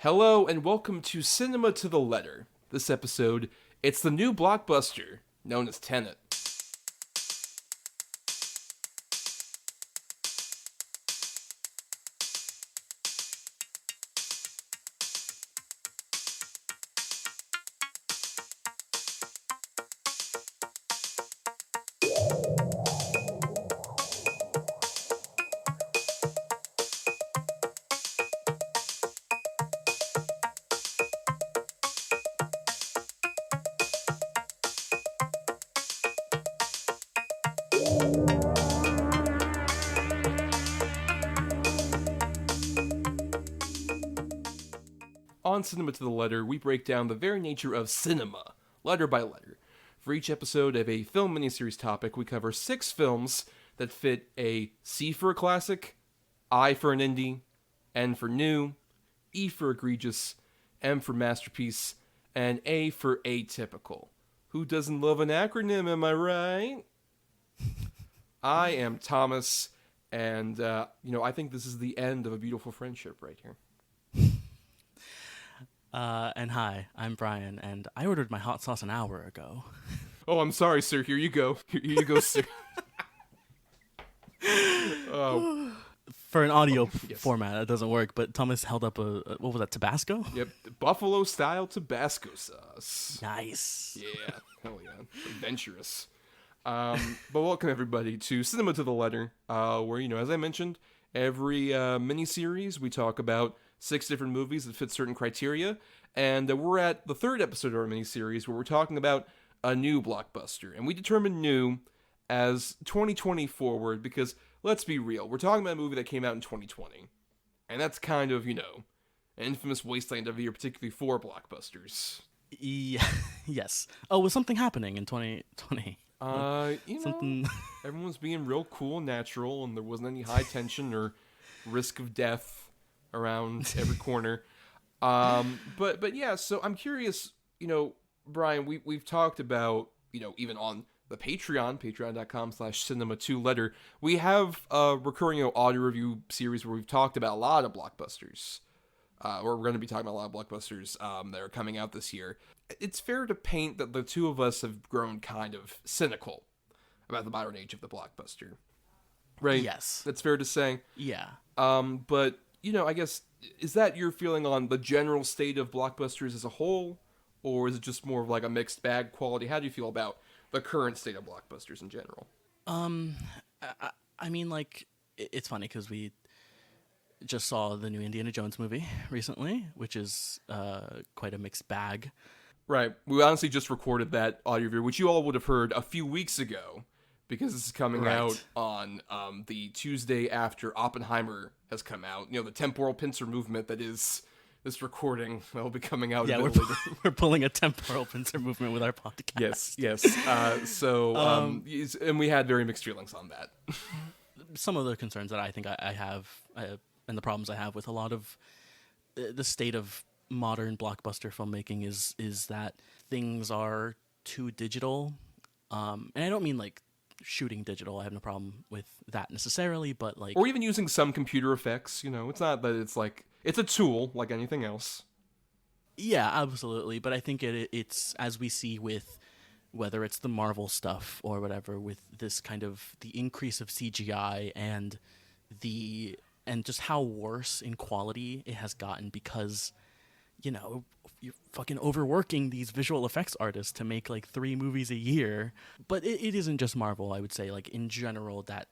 Hello and welcome to Cinema to the Letter. This episode, it's the new blockbuster known as Tenet. On Cinema to the Letter, we break down the very nature of cinema, letter by letter. For each episode of a film miniseries topic, we cover 6 films that fit a C for a classic, I for an indie, N for new, E for egregious, M for masterpiece, and A for atypical. Who doesn't love an acronym, am I right? I am Thomas, and, I think this is the end of a beautiful friendship right here. And hi, I'm Bryan, and I ordered my hot sauce an hour ago. Oh, I'm sorry, sir. Here you go. Here you go, sir. For an audio Yes. format, it doesn't work, but Thomas held up what was that, Tabasco? Yep, Buffalo-style Tabasco sauce. Nice. Yeah, hell yeah. Adventurous. But welcome, everybody, to Cinema to the Letter, where, as I mentioned, every mini-series we talk about 6 different movies that fit certain criteria, and we're at the 3rd episode of our mini-series where we're talking about a new blockbuster, and we determined new as 2020 forward because, let's be real, we're talking about a movie that came out in 2020, and that's kind of, an infamous wasteland of the year, particularly for blockbusters. Yeah, yes. Oh, was something happening in 2020? Something... everyone was being real cool and natural, and there wasn't any high tension or risk of death around every corner. But yeah, so I'm curious, Bryan, we've talked about, even on the patreon.com/cinema2letter, we have a recurring audio review series where we've talked about a lot of blockbusters. Or we're going to be talking about a lot of blockbusters that are coming out this year. It's fair to paint that the two of us have grown kind of cynical about the modern age of the blockbuster. Right? Yes. That's fair to say. Yeah. But I guess, is that your feeling on the general state of blockbusters as a whole? Or is it just more of like a mixed bag quality? How do you feel about the current state of blockbusters in general? I mean, it's funny because we just saw the new Indiana Jones movie recently, which is quite a mixed bag. Right. We honestly just recorded that audio review, which you all would have heard a few weeks ago, because this is coming out on the Tuesday after Oppenheimer has come out. The temporal pincer movement that is this recording will be coming out. Yeah, we're pulling a temporal pincer movement with our podcast. Yes. And we had very mixed feelings on that. Some of the concerns that I think I have, and the problems I have with a lot of the state of modern blockbuster filmmaking is that things are too digital. And I don't mean shooting digital. I have no problem with that necessarily, but or even using some computer effects. It's not that it's it's a tool like anything else. Yeah, absolutely. But I think it's, as we see with whether it's the Marvel stuff or whatever, with this kind of the increase of CGI and just how worse in quality it has gotten because you're fucking overworking these visual effects artists to make 3 movies a year. But it isn't just Marvel, I would say. In general, that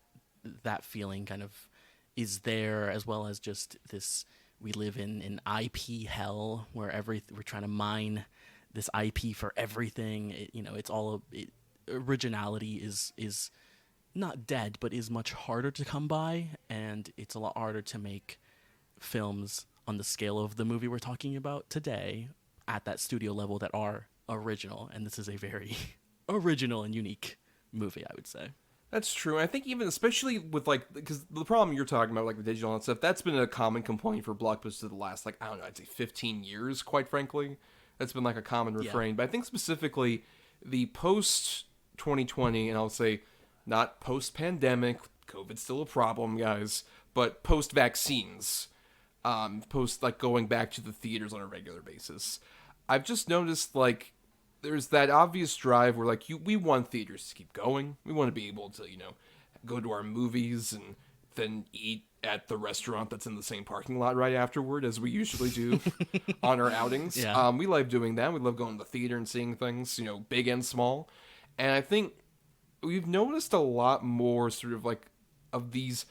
feeling kind of is there, as well as just this, we live in an IP hell where we're trying to mine this IP for everything. It's all originality is not dead, but is much harder to come by, and it's a lot harder to make films on the scale of the movie we're talking about today at that studio level that are original, and this is a very original and unique movie, I would say. That's true. I think even especially with because the problem you're talking about, the digital and stuff, that's been a common complaint for blockbusters the last I don't know, I'd say 15 years, quite frankly. That's been a common refrain. Yeah. But I think specifically the post 2020, and I'll say not post pandemic, COVID's still a problem, guys, but post vaccines. post like going back to the theaters on a regular basis. I've just noticed like there's that obvious drive where like we want theaters to keep going. We want to be able to, go to our movies and then eat at the restaurant that's in the same parking lot right afterward, as we usually do on our outings. Yeah. We love doing that. We love going to the theater and seeing things, big and small. And I think we've noticed a lot more sort of like of these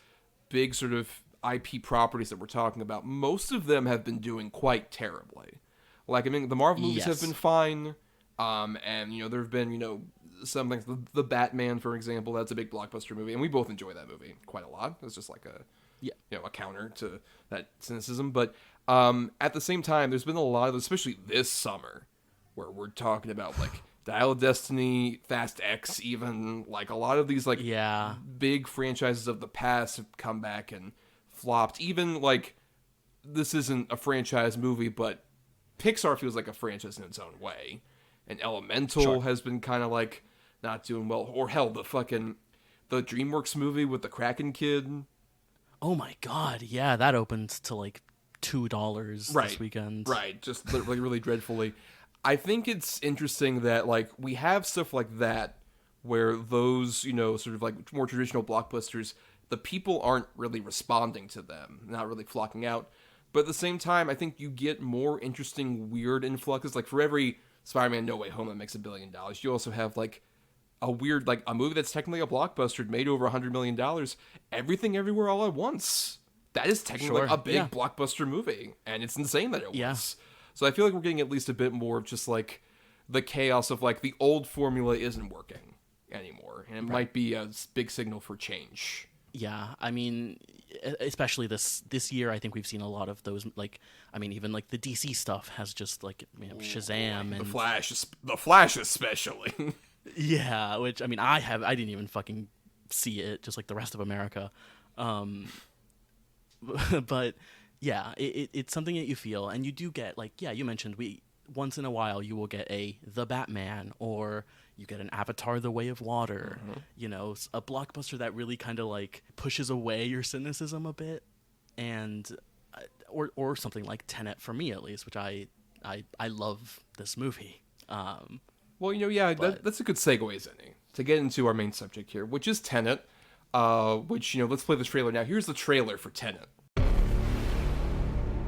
big sort of IP properties that we're talking about. Most of them have been doing quite terribly. Like, I mean, the Marvel movies have been fine. And, there have been, some things. The Batman, for example, that's a big blockbuster movie. And we both enjoy that movie quite a lot. It's just like a counter to that cynicism. But at the same time, there's been a lot of, especially this summer, where we're talking about, like, Dial of Destiny, Fast X, even. Like, a lot of these, like, big franchises of the past have come back and flopped. Even, like, this isn't a franchise movie, but Pixar feels like a franchise in its own way. And Elemental has been kind of, like, not doing well. Or, hell, the DreamWorks movie with the Kraken kid. Oh, my God. Yeah, that opened to, like, $2 this weekend. Right, just like really dreadfully. I think it's interesting that, like, we have stuff like that where those, sort of, like, more traditional blockbusters, the people aren't really responding to them, not really flocking out. But at the same time, I think you get more interesting, weird influxes. Like, for every Spider-Man No Way Home that makes $1 billion, you also have, like, a weird, like, a movie that's technically a blockbuster made over $100 million. Everything Everywhere All at Once. That is technically like a big blockbuster movie. And it's insane that it was. So I feel like we're getting at least a bit more of just, like, the chaos of, like, the old formula isn't working anymore. And it might be a big signal for change. Yeah, I mean, especially this year, I think we've seen a lot of those, like, I mean, even, like, the DC stuff has just, like, Shazam and... The Flash especially. Yeah, which, I mean, I didn't even fucking see it, just like the rest of America. But, yeah, it's something that you feel, and you do get, like, you mentioned, once in a while you will get The Batman, or you get an Avatar The Way of Water, a blockbuster that really kind of, like, pushes away your cynicism a bit, and or something like Tenet, for me at least, which I love this movie. Well, that's a good segue, Zenny, to get into our main subject here, which is Tenet, which, let's play the trailer now. Here's the trailer for Tenet.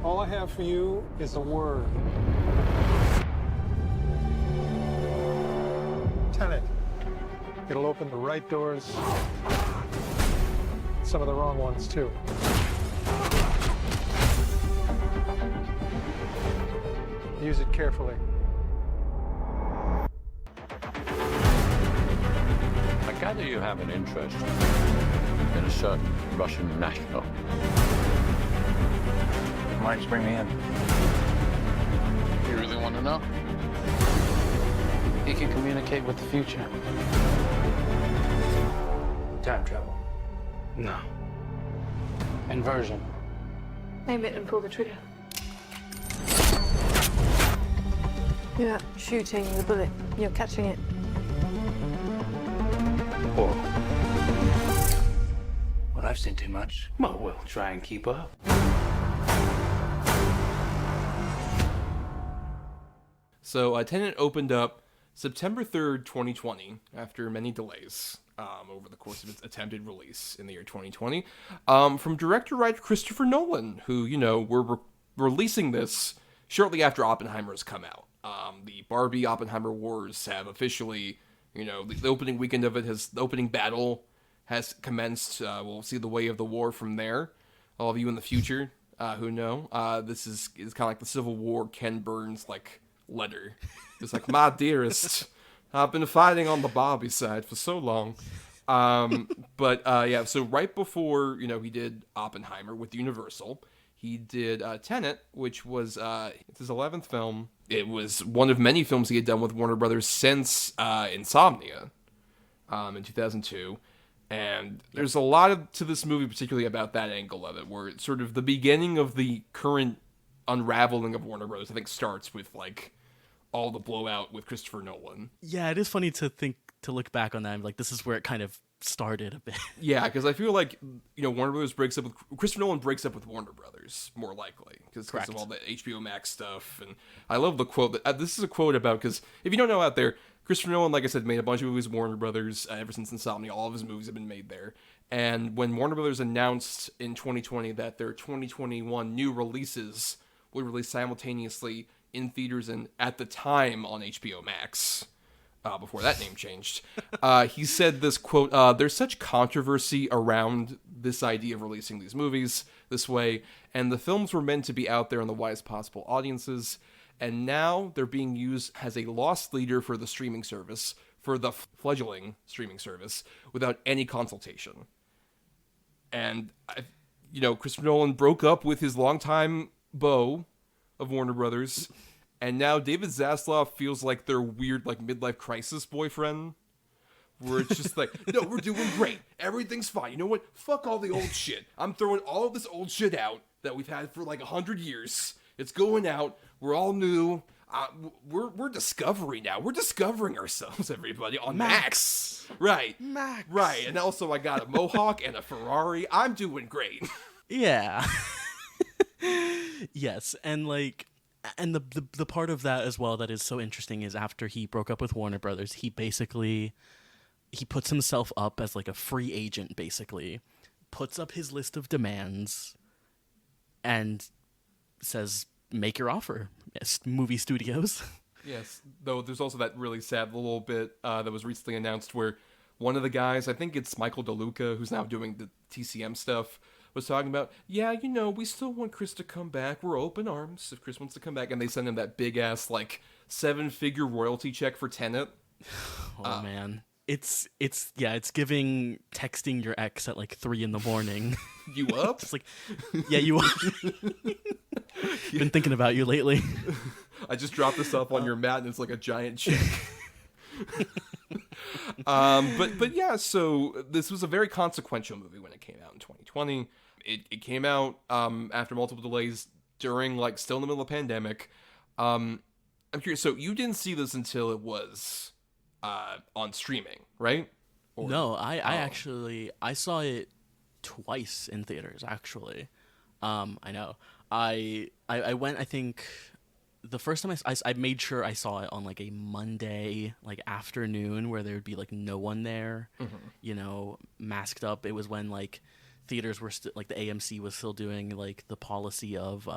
All I have for you is a word. Tenet. It'll open the right doors, some of the wrong ones, too. Use it carefully. I gather you have an interest in a certain Russian national. Why did you bring me in? You really want to know? He can communicate with the future. Time travel. No. Inversion. Aim it and pull the trigger. You're not shooting the bullet, you're catching it. Whoa. Well, I've seen too much. Well, we'll try and keep up. So, Tenet opened up September 3rd, 2020, after many delays over the course of its attempted release in the year 2020, from director-writer Christopher Nolan, who, we're releasing this shortly after Oppenheimer has come out. The Barbie-Oppenheimer wars have officially, the opening weekend of it the opening battle has commenced. We'll see the way of the war from there. All of you in the future who know, this is kind of like the Civil War Ken Burns, like, letter. It's like, my dearest, I've been fighting on the Barbie side for so long. So right before, he did Oppenheimer with Universal, he did Tenet, which was it's his 11th film. It was one of many films he had done with Warner Brothers since Insomnia in 2002. And there's a lot to this movie, particularly about that angle of it, where it's sort of the beginning of the current unraveling of Warner Brothers, I think, starts with, like, all the blowout with Christopher Nolan. Yeah, it is funny to look back on that and, like, this is where it kind of started a bit. Yeah, because I feel like, Warner Brothers Christopher Nolan breaks up with Warner Brothers, more likely, because of all the HBO Max stuff. And I love the quote. This is a quote about, because if you don't know out there, Christopher Nolan, like I said, made a bunch of movies with Warner Brothers ever since Insomnia. All of his movies have been made there. And when Warner Brothers announced in 2020 that their 2021 new releases would release simultaneously in theaters and at the time on HBO Max, before that name changed, he said this quote, there's such controversy around this idea of releasing these movies this way, and the films were meant to be out there in the widest possible audiences, and now they're being used as a lost leader for the streaming service, for the fledgling streaming service, without any consultation. And, Christopher Nolan broke up with his longtime beau of Warner Brothers, and now David Zaslav feels like their weird, midlife crisis boyfriend, where it's just like, no, we're doing great. Everything's fine. You know what? Fuck all the old shit. I'm throwing all of this old shit out that we've had for 100 years. It's going out. We're all new. We're discovery now. We're discovering ourselves, everybody, on Max. Right. Max. Right. And also I got a Mohawk and a Ferrari. I'm doing great. Yeah. Yes, and and the part of that as well that is so interesting is after he broke up with Warner Brothers, he puts himself up as a free agent, basically, puts up his list of demands, and says, make your offer, movie studios. Yes, though there's also that really sad little bit that was recently announced where one of the guys, I think it's Michael DeLuca, who's now doing the TCM stuff, was talking about, yeah, we still want Chris to come back. We're open arms if Chris wants to come back. And they send him that big-ass, 7-figure royalty check for Tenet. Oh, man. It's giving texting your ex at 3 a.m. You up? It's yeah, you up? Been thinking about you lately. I just dropped this up on your mat and it's like a giant check. But yeah, so this was a very consequential movie when it came out in 2020. It came out after multiple delays during still in the middle of the pandemic. I'm curious, so you didn't see this until it was on streaming, right? No, I saw it twice in theaters, actually. I know. I went, I think the first time I made sure I saw it on a Monday afternoon where there would be no one there, masked up. It was when theaters were still the AMC was still doing the policy of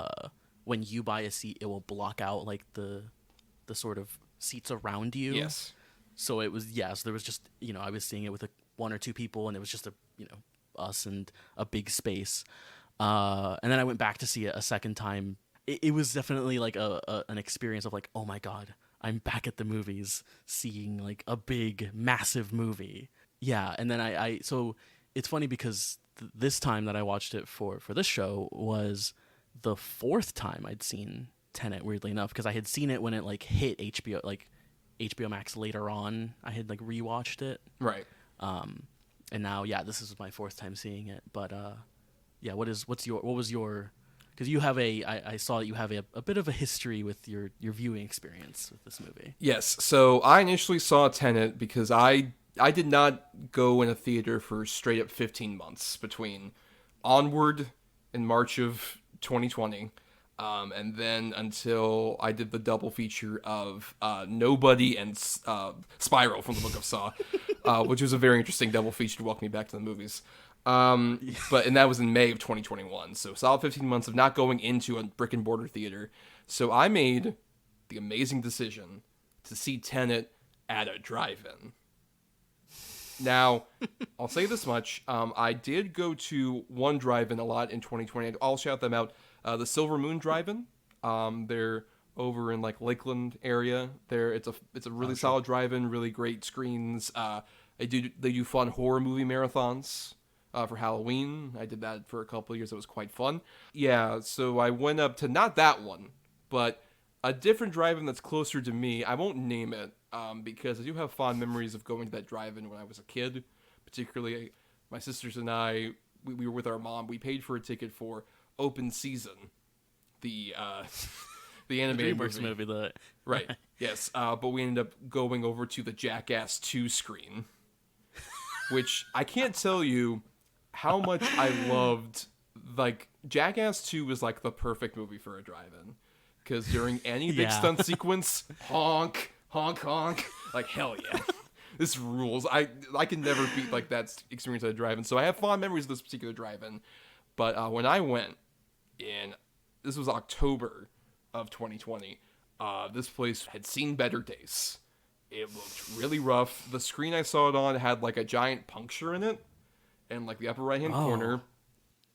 when you buy a seat it will block out the sort of seats around you. Yes. So it was so there was just I was seeing it with one or two people and it was just us and a big space. And then I went back to see it a second time. It was definitely an experience of oh my god, I'm back at the movies seeing a big massive movie. Yeah, and then I so it's funny because this time that I watched it for this show was the fourth time I'd seen Tenet, weirdly enough, because I had seen it when it hit HBO Max later on. I had rewatched it. Right. And now this is my fourth time seeing it, but yeah, what was your because you have I saw that you have a bit of a history with your viewing experience with this movie. Yes, so I initially saw Tenet because I did not go in a theater for straight up 15 months between Onward in March of 2020, and then until I did the double feature of Nobody and Spiral from the Book of Saw, which was a very interesting double feature to welcome me back to the movies. And that was in May of 2021, so solid 15 months of not going into a brick and mortar theater. So I made the amazing decision to see Tenet at a drive-in. Now, I'll say this much, I did go to one drive-in a lot in 2020. I'll shout them out. The Silver Moon Drive-In. They're over in Lakeland area. It's a really solid drive-in, really great screens. They do fun horror movie marathons. For Halloween. I did that for a couple of years. It was quite fun. Yeah, so I went up to not that one, but a different drive-in that's closer to me. I won't name it because I do have fond memories of going to that drive-in when I was a kid. Particularly, my sisters and I, we were with our mom. We paid for a ticket for Open Season, the animated movie. Right, yes. But we ended up going over to the Jackass 2 screen. which I can't tell you how much I loved. Like, Jackass 2 was like the perfect movie for a drive-in, because during any big stunt sequence, honk, honk, honk, like, hell yeah. This rules. I can never beat like that experience at a drive-in. So I have fond memories of this particular drive-in. But when I went this was October of 2020, this place had seen better days. It looked really rough. The screen I saw it on had like a giant puncture in it, and like the upper right-hand corner.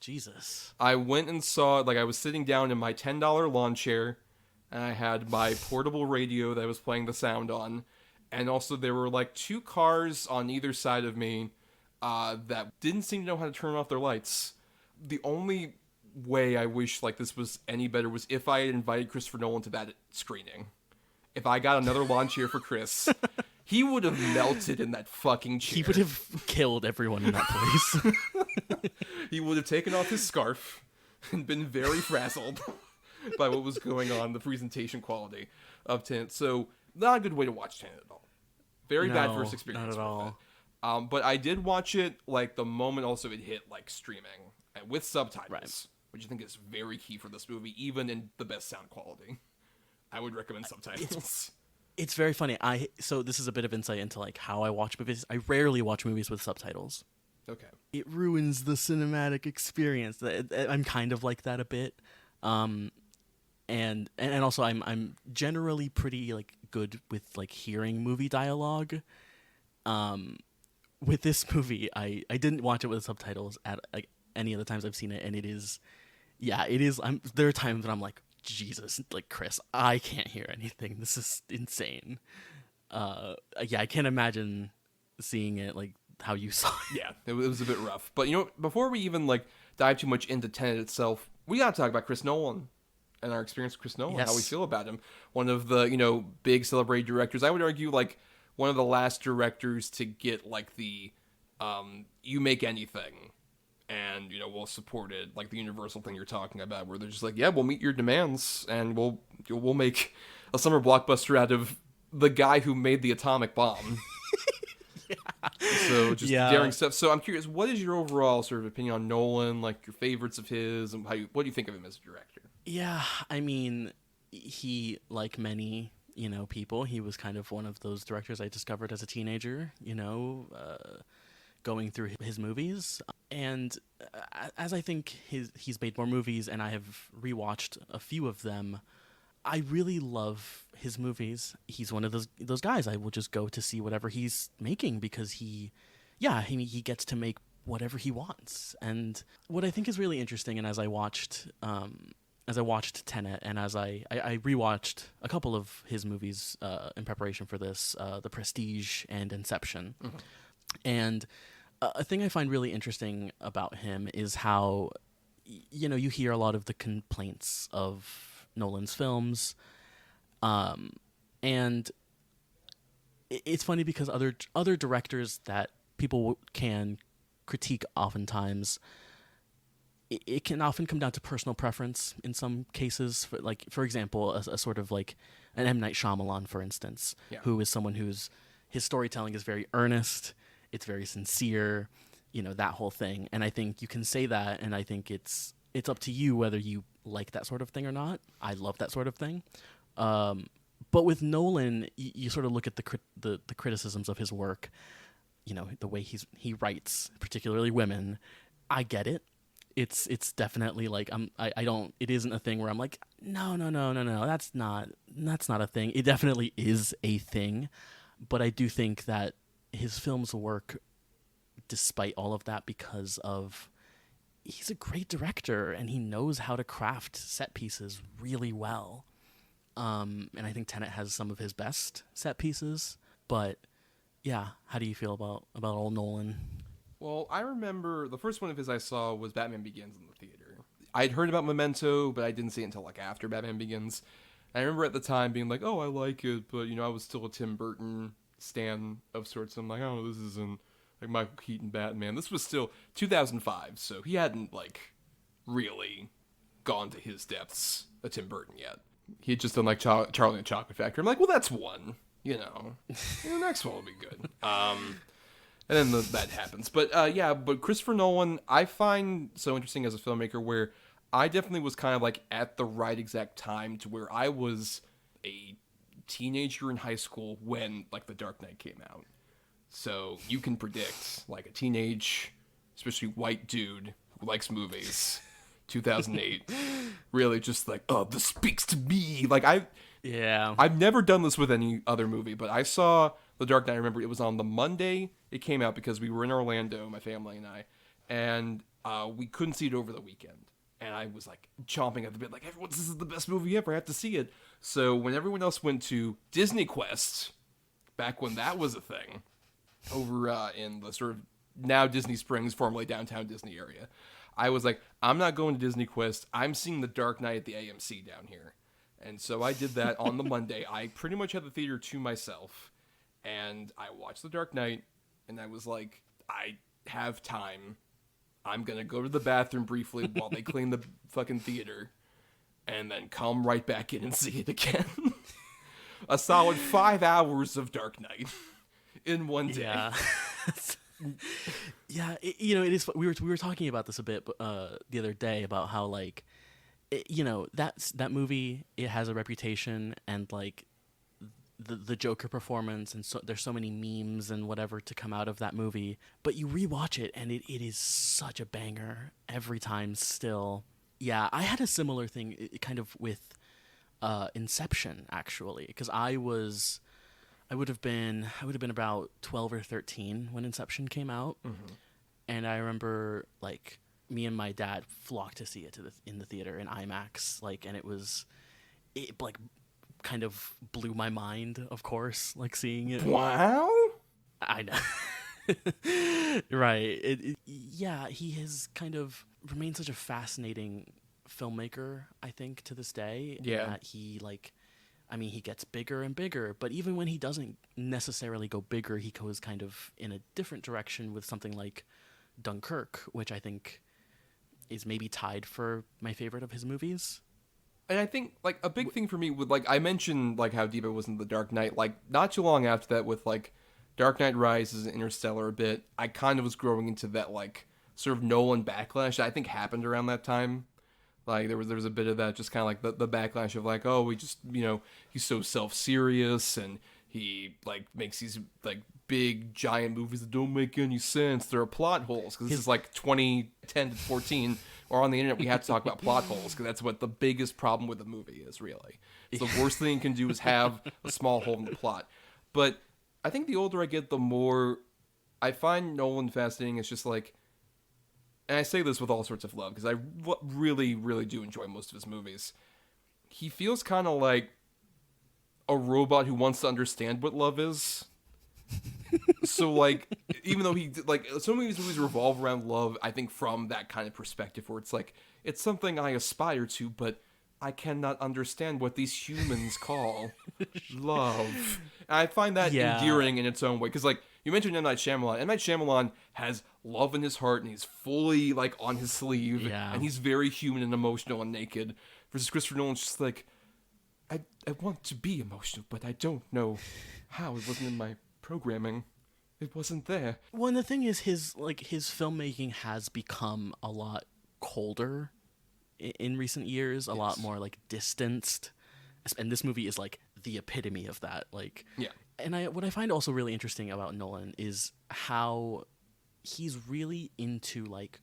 Jesus. I went and saw it. Like, I was sitting down in my $10 lawn chair, and I had my portable radio that I was playing the sound on. And also there were like 2 cars on either side of me that didn't seem to know how to turn off their lights. The only way I wish like this was any better was if I had invited Christopher Nolan to that screening. If I got another lawn chair for Chris, he would have melted in that fucking chair. He would have killed everyone in that place. He would have taken off his scarf and been very frazzled by what was going on, the presentation quality of Tenet. So, not a good way to watch Tenet at all. Very bad first experience not at with all. it. But I did watch it like the moment also it hit like streaming and with subtitles, which I think is very key for this movie, even in the best sound quality. I would recommend subtitles. It's very funny. So this is a bit of insight into like how I watch movies. I rarely watch movies with subtitles. Okay. It ruins the cinematic experience. I'm kind of like that a bit. And also I'm generally pretty like good with like hearing movie dialogue. With this movie, I didn't watch it with subtitles at like any of the times I've seen it, and it is. There are times when I'm like, Jesus, like, Chris, I can't hear anything. This is insane. I can't imagine seeing it like how you saw it. Yeah, it was a bit rough. But, you know, before we even, like, dive too much into Tenet itself, we gotta talk about Chris Nolan and our experience with Chris Nolan, how we feel about him. One of the, you know, big celebrated directors. I would argue, like, one of the last directors to get, like, the, you make anything, and, you know, we'll support it, like the Universal thing you're talking about, where they're just like, yeah, we'll meet your demands, and we'll make a summer blockbuster out of the guy who made the atomic bomb. So just daring stuff. So I'm curious, what is your overall sort of opinion on Nolan, like your favorites of his, and what do you think of him as a director? Yeah, I mean, he, like many, you know, people, he was kind of one of those directors I discovered as a teenager, you know, going through his movies. And as I think he's made more movies, and I have rewatched a few of them, I really love his movies. He's one of those guys I will just go to see whatever he's making, because he gets to make whatever he wants. And what I think is really interesting, and as I watched Tenet, and as I rewatched a couple of his movies in preparation for this, The Prestige and Inception, and a thing I find really interesting about him is how, you know, you hear a lot of the complaints of Nolan's films, and it's funny because other directors that people can critique oftentimes, it can often come down to personal preference in some cases. For example, a sort of like an M. Night Shyamalan, for instance, who is someone his storytelling is very earnest, it's very sincere, you know, that whole thing. And I think you can say that, and I think it's up to you whether you like that sort of thing or not. I love that sort of thing. But with Nolan, you sort of look at the criticisms of his work, you know, the way he writes, particularly women. I get it. It's definitely like it isn't a thing where I'm like, no, that's not a thing. It definitely is a thing, but I do think that his films work despite all of that because of he's a great director, and he knows how to craft set pieces really well. And I think Tenet has some of his best set pieces. But yeah, how do you feel about old Nolan? Well, I remember the first one of his I saw was Batman Begins in the theater. I'd heard about Memento, but I didn't see it until like after Batman Begins. And I remember at the time being like, oh, I like it, but, you know, I was still a Tim Burton stan of sorts. I'm like, oh, this isn't like Michael Keaton Batman. This was still 2005, so he hadn't like really gone to his depths of Tim Burton yet. He had just done like Charlie and the Chocolate Factory. I'm like, well, that's one, you know. The next one will be good. And then that happens. But but Christopher Nolan, I find so interesting as a filmmaker where I definitely was kind of like at the right exact time to where I was a teenager in high school when like The Dark Knight came out. So you can predict like a teenage, especially white dude who likes movies, 2008, really just like, oh, this speaks to me. Like I've never done this with any other movie, but I saw The Dark Knight. I remember it was on the Monday it came out because we were in Orlando, my family and I, and we couldn't see it over the weekend. And I was like chomping at the bit, like, this is the best movie ever. I have to see it. So when everyone else went to Disney Quest, back when that was a thing, over in the sort of now Disney Springs, formerly downtown Disney area, I was like, I'm not going to Disney Quest. I'm seeing The Dark Knight at the AMC down here. And so I did that on the Monday. I pretty much had the theater to myself. And I watched The Dark Knight, and I was like, I have time. I'm going to go to the bathroom briefly while they clean the fucking theater, and then come right back in and see it again. A solid 5 hours of Dark Knight in one day. Yeah. Yeah, it is. We were talking about this a bit the other day about how like, that movie, it has a reputation, and like the Joker performance, and so there's so many memes and whatever to come out of that movie. But you rewatch it, and it is such a banger every time. Still, yeah, I had a similar thing, kind of with Inception actually, because I would have been about 12 or 13 when Inception came out. Mm-hmm. And I remember like me and my dad flocked to see it in the theater in IMAX, like, and it like kind of blew my mind, of course, like seeing it. Wow. I know. Right. Yeah, he has kind of remained such a fascinating filmmaker, I think, to this day. Yeah. That he he gets bigger and bigger, but even when he doesn't necessarily go bigger, he goes kind of in a different direction with something like Dunkirk, which I think is maybe tied for my favorite of his movies. And I think, like, a big thing for me with, like, I mentioned, like, how deep it was in The Dark Knight. Like, not too long after that with, like, Dark Knight Rises and Interstellar a bit, I kind of was growing into that, like, sort of Nolan backlash that I think happened around that time. Like, there was a bit of that, just kind of like the backlash of, like, oh, we just, he's so self-serious, and he, like, makes these, like, big, giant movies that don't make any sense. There are plot holes, because this is, like, 2010 to 14, or on the internet, we have to talk about plot holes, because that's what the biggest problem with the movie is, really. It's the worst thing you can do is have a small hole in the plot. But I think the older I get, the more I find Nolan fascinating. It's just, like, and I say this with all sorts of love, because I really, really do enjoy most of his movies. He feels kind of like a robot who wants to understand what love is. So, like, even though he, like, some of these movies revolve around love, I think from that kind of perspective, where it's like, it's something I aspire to, but I cannot understand what these humans call love. And I find that endearing in its own way, because, like, you mentioned M. Night Shyamalan. M. Night Shyamalan has love in his heart, and he's fully, like, on his sleeve, and he's very human and emotional and naked, versus Christopher Nolan's just like, I want to be emotional, but I don't know how. It wasn't in my programming. It wasn't there. Well, and the thing is, his filmmaking has become a lot colder in recent years, a lot more, like, distanced, and this movie is, like, the epitome of that. Like, yeah. And what I find also really interesting about Nolan is how he's really into, like,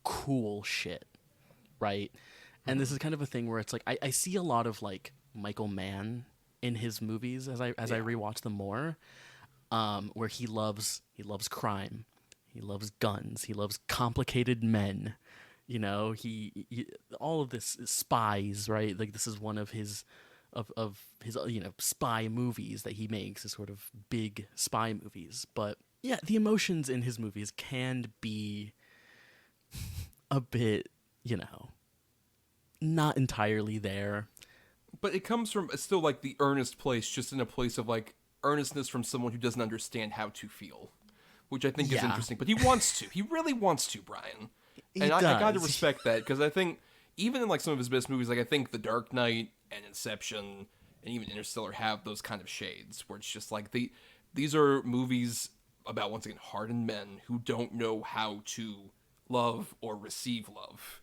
cool shit, right? And this is kind of a thing where it's like I see a lot of, like, Michael Mann in his movies as I rewatch them more, where he loves crime, he loves guns, he loves complicated men, he all of this is spies, right? Like, this is one of his of his spy movies that he makes, is sort of big spy movies. But yeah, the emotions in his movies can be a bit, not entirely there. But it comes from still, like, the earnest place, just in a place of, like, earnestness from someone who doesn't understand how to feel, which I think is interesting. But he wants to. He really wants to, Brian. And I got to respect that, because I think even in, like, some of his best movies, like, I think The Dark Knight and Inception and even Interstellar have those kind of shades where it's just like these are movies about, once again, hardened men who don't know how to love or receive love.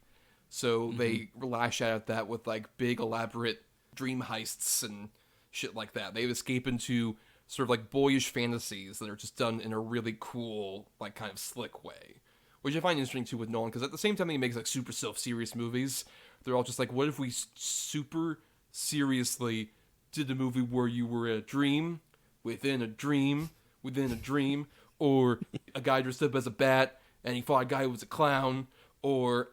So they lash out at that with like big elaborate dream heists and shit like that. They escape into sort of like boyish fantasies that are just done in a really cool, like kind of slick way, which I find interesting too with Nolan, because at the same time he makes like super self-serious movies, they're all just like, what if we super seriously did a movie where you were a dream within a dream within a dream, or a guy dressed up as a bat and he fought a guy who was a clown, or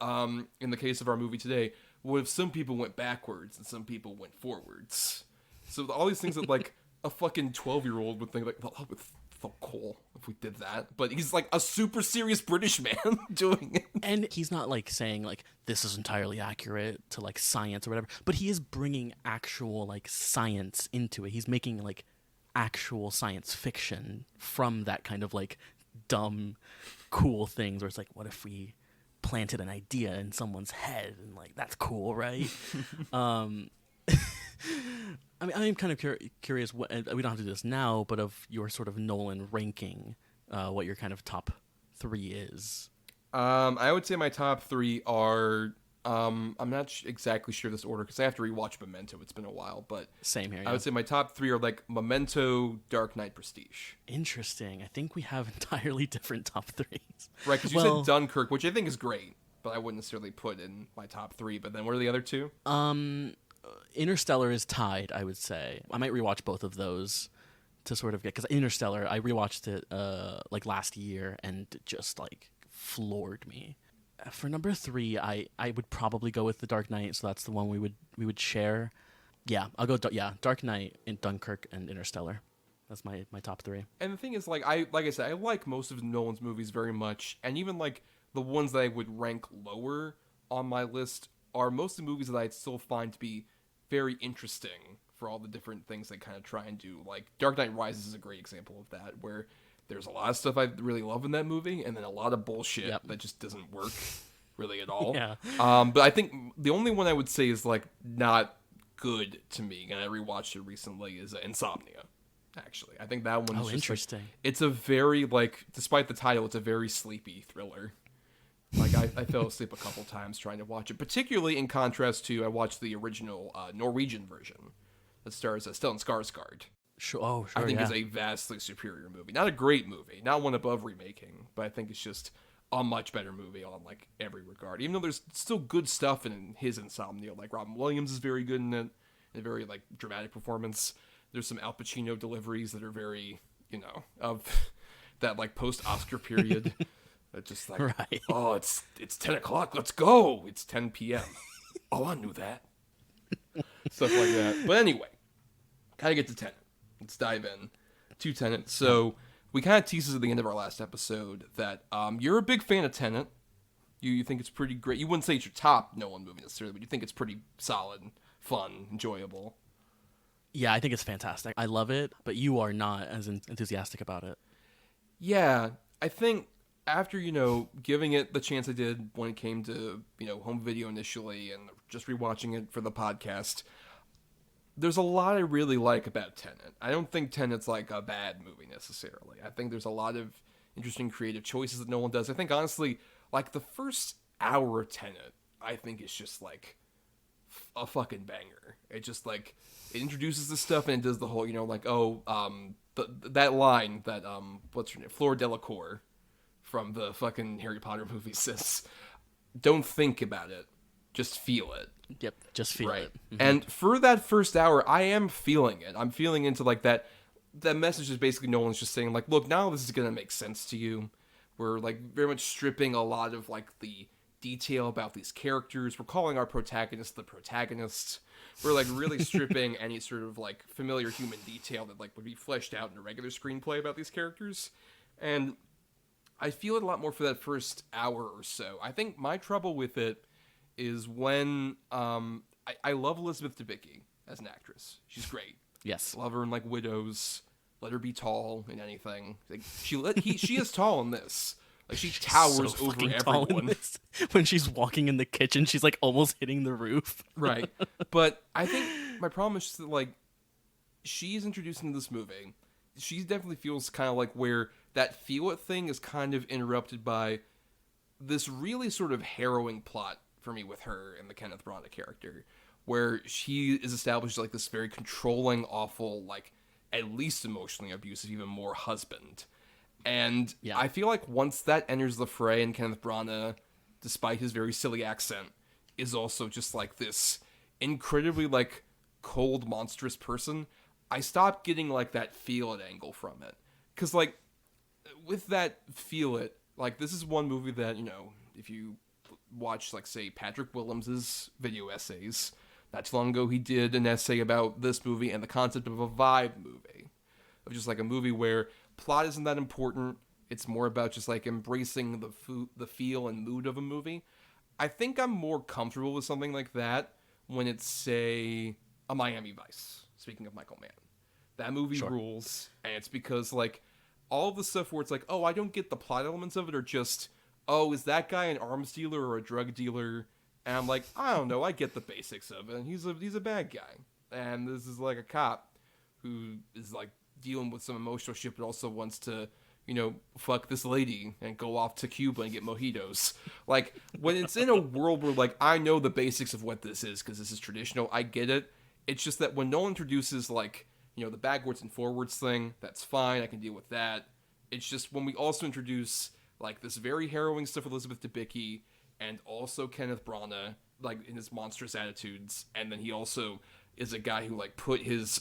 in the case of our movie today, what if some people went backwards and some people went forwards? So all these things that like a fucking 12-year-old would think like, well, that would feel cool if we did that. But he's like a super serious British man doing it. And he's not like saying like this is entirely accurate to like science or whatever, but he is bringing actual like science into it. He's making like actual science fiction from that kind of like dumb, cool things where it's like, what if we planted an idea in someone's head and like that's cool, right? I mean, I'm kind of curious. What we don't have to do this now, but of your sort of Nolan ranking, what your kind of top 3 is. I would say my top 3 are. I'm not exactly sure this order because I have to rewatch Memento. It's been a while, but same here. Yeah. I would say my top 3 are like Memento, Dark Knight, Prestige. Interesting. I think we have entirely different top 3s. Right, because you said Dunkirk, which I think is great, but I wouldn't necessarily put in my top 3. But then what are the other 2? Interstellar is tied, I would say. I might rewatch both of those to sort of get, because Interstellar, I rewatched it like last year and it just like floored me. For number 3, I would probably go with The Dark Knight, so that's the one we would share. Yeah, I'll go. Dark Knight, and Dunkirk, and Interstellar. That's my top 3. And the thing is, like I said, I like most of Nolan's movies very much, and even like the ones that I would rank lower on my list are mostly movies that I'd still find to be very interesting for all the different things they kind of try and do. Like Dark Knight Rises is a great example of that, where there's a lot of stuff I really love in that movie, and then a lot of bullshit that just doesn't work really at all. Yeah. But I think the only one I would say is like not good to me, and I rewatched it recently, is Insomnia. Actually, I think that one is just interesting. Like, it's a very like, despite the title, it's a very sleepy thriller. Like I fell asleep a couple times trying to watch it, particularly in contrast to I watched the original Norwegian version that stars Stellan Skarsgård. Sure, I think is a vastly superior movie. Not a great movie, not one above remaking, but I think it's just a much better movie on like every regard. Even though there's still good stuff in his Insomnia, like Robin Williams is very good in it, a very like dramatic performance. There's some Al Pacino deliveries that are very, of that like post-Oscar period. That just like, right. Oh, it's 10 o'clock. Let's go. It's 10 p.m. Oh, I knew that. Stuff like that. But anyway, gotta get to Tenet. Let's dive in to Tenet. So we kind of teased at the end of our last episode that you're a big fan of Tenet. You think it's pretty great. You wouldn't say it's your top Nolan movie necessarily, but you think it's pretty solid, fun, enjoyable. Yeah, I think it's fantastic. I love it, but you are not as enthusiastic about it. Yeah, I think after, giving it the chance I did when it came to, home video initially and just rewatching it for the podcast, there's a lot I really like about Tenet. I don't think Tenet's like a bad movie necessarily. I think there's a lot of interesting creative choices that Nolan does. I think honestly, like the first hour of Tenet, I think is just like a fucking banger. It just like, it introduces this stuff and it does the whole, that line that, what's her name? Fleur Delacour from the fucking Harry Potter movies says, don't think about it, just feel it. Yep, just feel it. Mm-hmm. And for that first hour, I am feeling it. I'm feeling into like that message is basically Nolan's just saying like, look, now this is going to make sense to you. We're like very much stripping a lot of like the detail about these characters. We're calling our protagonist the protagonist. We're like really stripping any sort of like familiar human detail that like would be fleshed out in a regular screenplay about these characters. And I feel it a lot more for that first hour or so. I think my trouble with it is when I love Elizabeth Debicki as an actress. She's great. Yes. Love her in like Widows. Let her be tall in anything. Like she is tall in this. Like she towers so over tall everyone. in this. When she's walking in the kitchen, she's like almost hitting the roof. Right. But I think my problem is just that like she's introduced into this movie. She definitely feels kind of like where that feel it thing is kind of interrupted by this really sort of harrowing plot for me with her and the Kenneth Branagh character, where she is established like this very controlling, awful, like at least emotionally abusive, even more husband. And I feel like once that enters the fray and Kenneth Branagh, despite his very silly accent, is also just like this incredibly like cold, monstrous person, I stopped getting like that feel it angle from it. Because like with that feel it, like this is one movie that, you know, if you watch like say Patrick Willems's video essays, not too long ago he did an essay about this movie and the concept of a vibe movie, of just like a movie where plot isn't that important. It's more about just like embracing the feel and mood of a movie. I think I'm more comfortable with something like that when it's, say, a Miami Vice. Speaking of Michael Mann, that movie rules, and it's because like all of the stuff where it's like, oh, I don't get the plot elements of it, or just, oh, is that guy an arms dealer or a drug dealer? And I'm like, I don't know, I get the basics of it. And he's a bad guy, and this is like a cop who is like dealing with some emotional shit, but also wants to, you know, fuck this lady and go off to Cuba and get mojitos. Like, when it's in a world where, like, I know the basics of what this is, because this is traditional, I get it. It's just that when Nolan introduces, like, you know, the backwards and forwards thing, that's fine, I can deal with that. It's just when we also introduce, like, this very harrowing stuff with Elizabeth Debicki, and also Kenneth Branagh, like, in his monstrous attitudes, and then he also is a guy who, like, put his,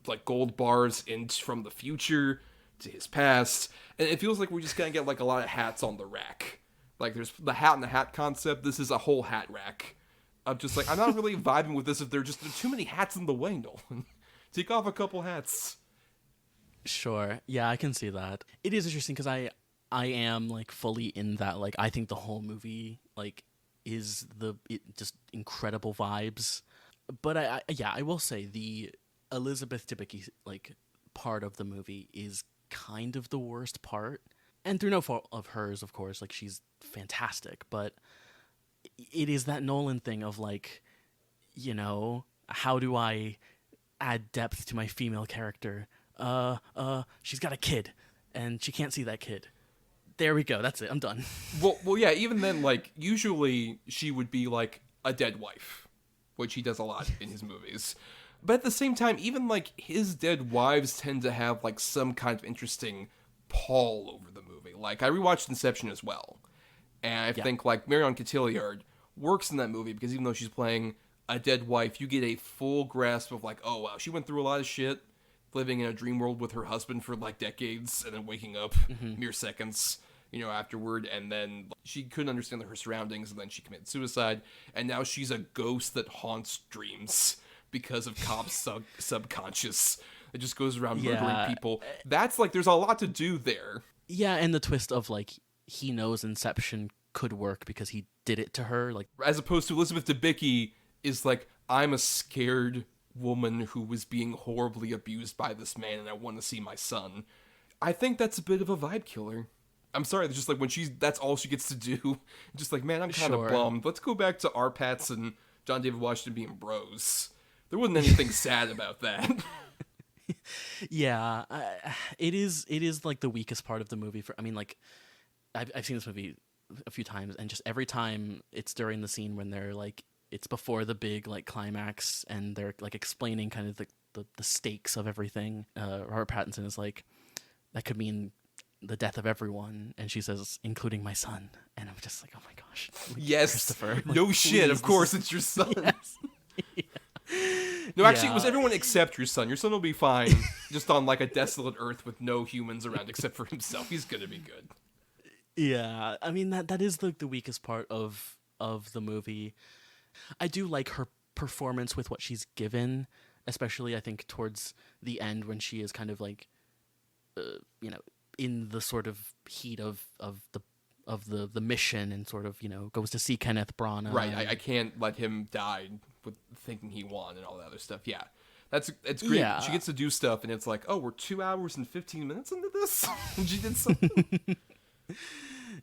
like, gold bars in from the future to his past, and it feels like we're just gonna get like a lot of hats on the rack. Like there's the hat in the hat concept. This is a whole hat rack. I'm just like, I'm not really vibing with this if there are too many hats in the way, Nolan. Take off a couple hats. Sure. Yeah, I can see that. It is interesting because I am like fully in that. Like I think the whole movie like is just incredible vibes. But I will say the Elizabeth Debicki like part of the movie is kind of the worst part, and through no fault of hers, of course. Like she's fantastic, but it is that Nolan thing of like, you know, how do I add depth to my female character? She's got a kid and she can't see that kid. There we go, that's it, I'm done. well yeah, even then, like usually she would be like a dead wife, which he does a lot in his movies. But at the same time, even, like, his dead wives tend to have, like, some kind of interesting pall over the movie. Like, I rewatched Inception as well. And I think, like, Marion Cotillard works in that movie because even though she's playing a dead wife, you get a full grasp of, like, oh, wow, she went through a lot of shit, living in a dream world with her husband for, like, decades, and then waking up mere seconds, you know, afterward. And then she couldn't understand her surroundings, and then she committed suicide. And now she's a ghost that haunts dreams because of Cobb's subconscious. It just goes around murdering people. That's like, there's a lot to do there. Yeah, and the twist of like, he knows Inception could work because he did it to her. Like, as opposed to Elizabeth Debicki is like, I'm a scared woman who was being horribly abused by this man and I want to see my son. I think that's a bit of a vibe killer. I'm sorry, it's just like when that's all she gets to do. Just like, man, I'm kind of bummed. Let's go back to R. Pats and John David Washington being bros. There wasn't anything sad about that. Yeah, it is like the weakest part of the movie. I mean, like, I've seen this movie a few times, and just every time it's during the scene when they're like, it's before the big like climax, and they're like explaining kind of the stakes of everything. Robert Pattinson is like, that could mean the death of everyone, and she says, including my son, and I'm just like, oh my gosh, yes, Christopher, no like, shit, please. of course it's your son. Yes. Yeah. No, actually, it was everyone except your son. Your son will be fine, just on like a desolate earth with no humans around except for himself. He's gonna be good. Yeah, I mean that is like the weakest part of the movie. I do like her performance with what she's given, especially I think towards the end when she is kind of like, you know, in the sort of heat of the mission and sort of, you know, goes to see Kenneth Branagh. Right, I can't let him die with thinking he won and all that other stuff. Yeah, it's great. Yeah. She gets to do stuff, and it's like, oh, we're 2 hours and 15 minutes into this, and she did something.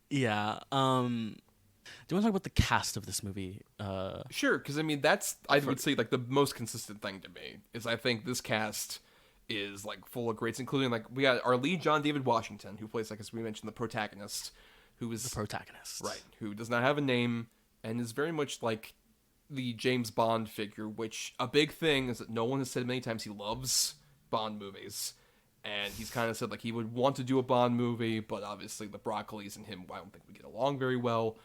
Yeah. Do you want to talk about the cast of this movie? Sure, because I mean, that's, I would say, like the most consistent thing to me is I think this cast is like full of greats, including like we got our lead John David Washington, who plays, like as we mentioned, the protagonist, who is The protagonist. right, who does not have a name and is very much like the James Bond figure, which a big thing is that Nolan has said many times he loves Bond movies. And he's kind of said like he would want to do a Bond movie, but obviously the Broccolis and him, I don't think we get along very well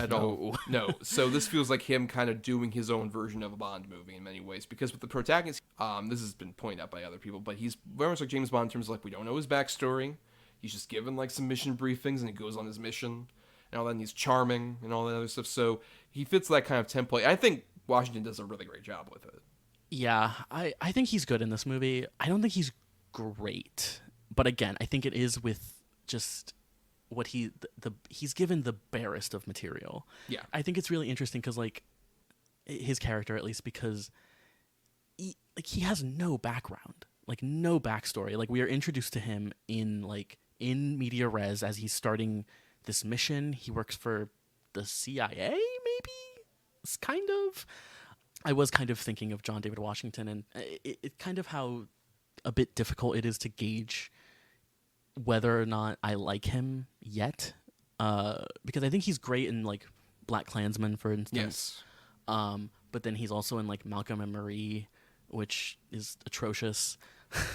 at all. No. So this feels like him kind of doing his own version of a Bond movie in many ways. Because with the protagonist, this has been pointed out by other people, but he's very much like James Bond in terms of like we don't know his backstory. He's just given like some mission briefings and he goes on his mission and all that. And he's charming and all that other stuff. So he fits that kind of template. I think Washington does a really great job with it. Yeah, I think he's good in this movie. I don't think he's great, but again, I think it is with just what he's given the barest of material. Yeah, I think it's really interesting because like his character, at least, because he has no background, like no backstory. Like we are introduced to him in media res as he's starting this mission. He works for the CIA, maybe. It's kind of. I was kind of thinking of John David Washington, and it kind of how a bit difficult it is to gauge whether or not I like him yet, because I think he's great in like Black Klansman, for instance. Yes. But then he's also in like Malcolm and Marie, which is atrocious.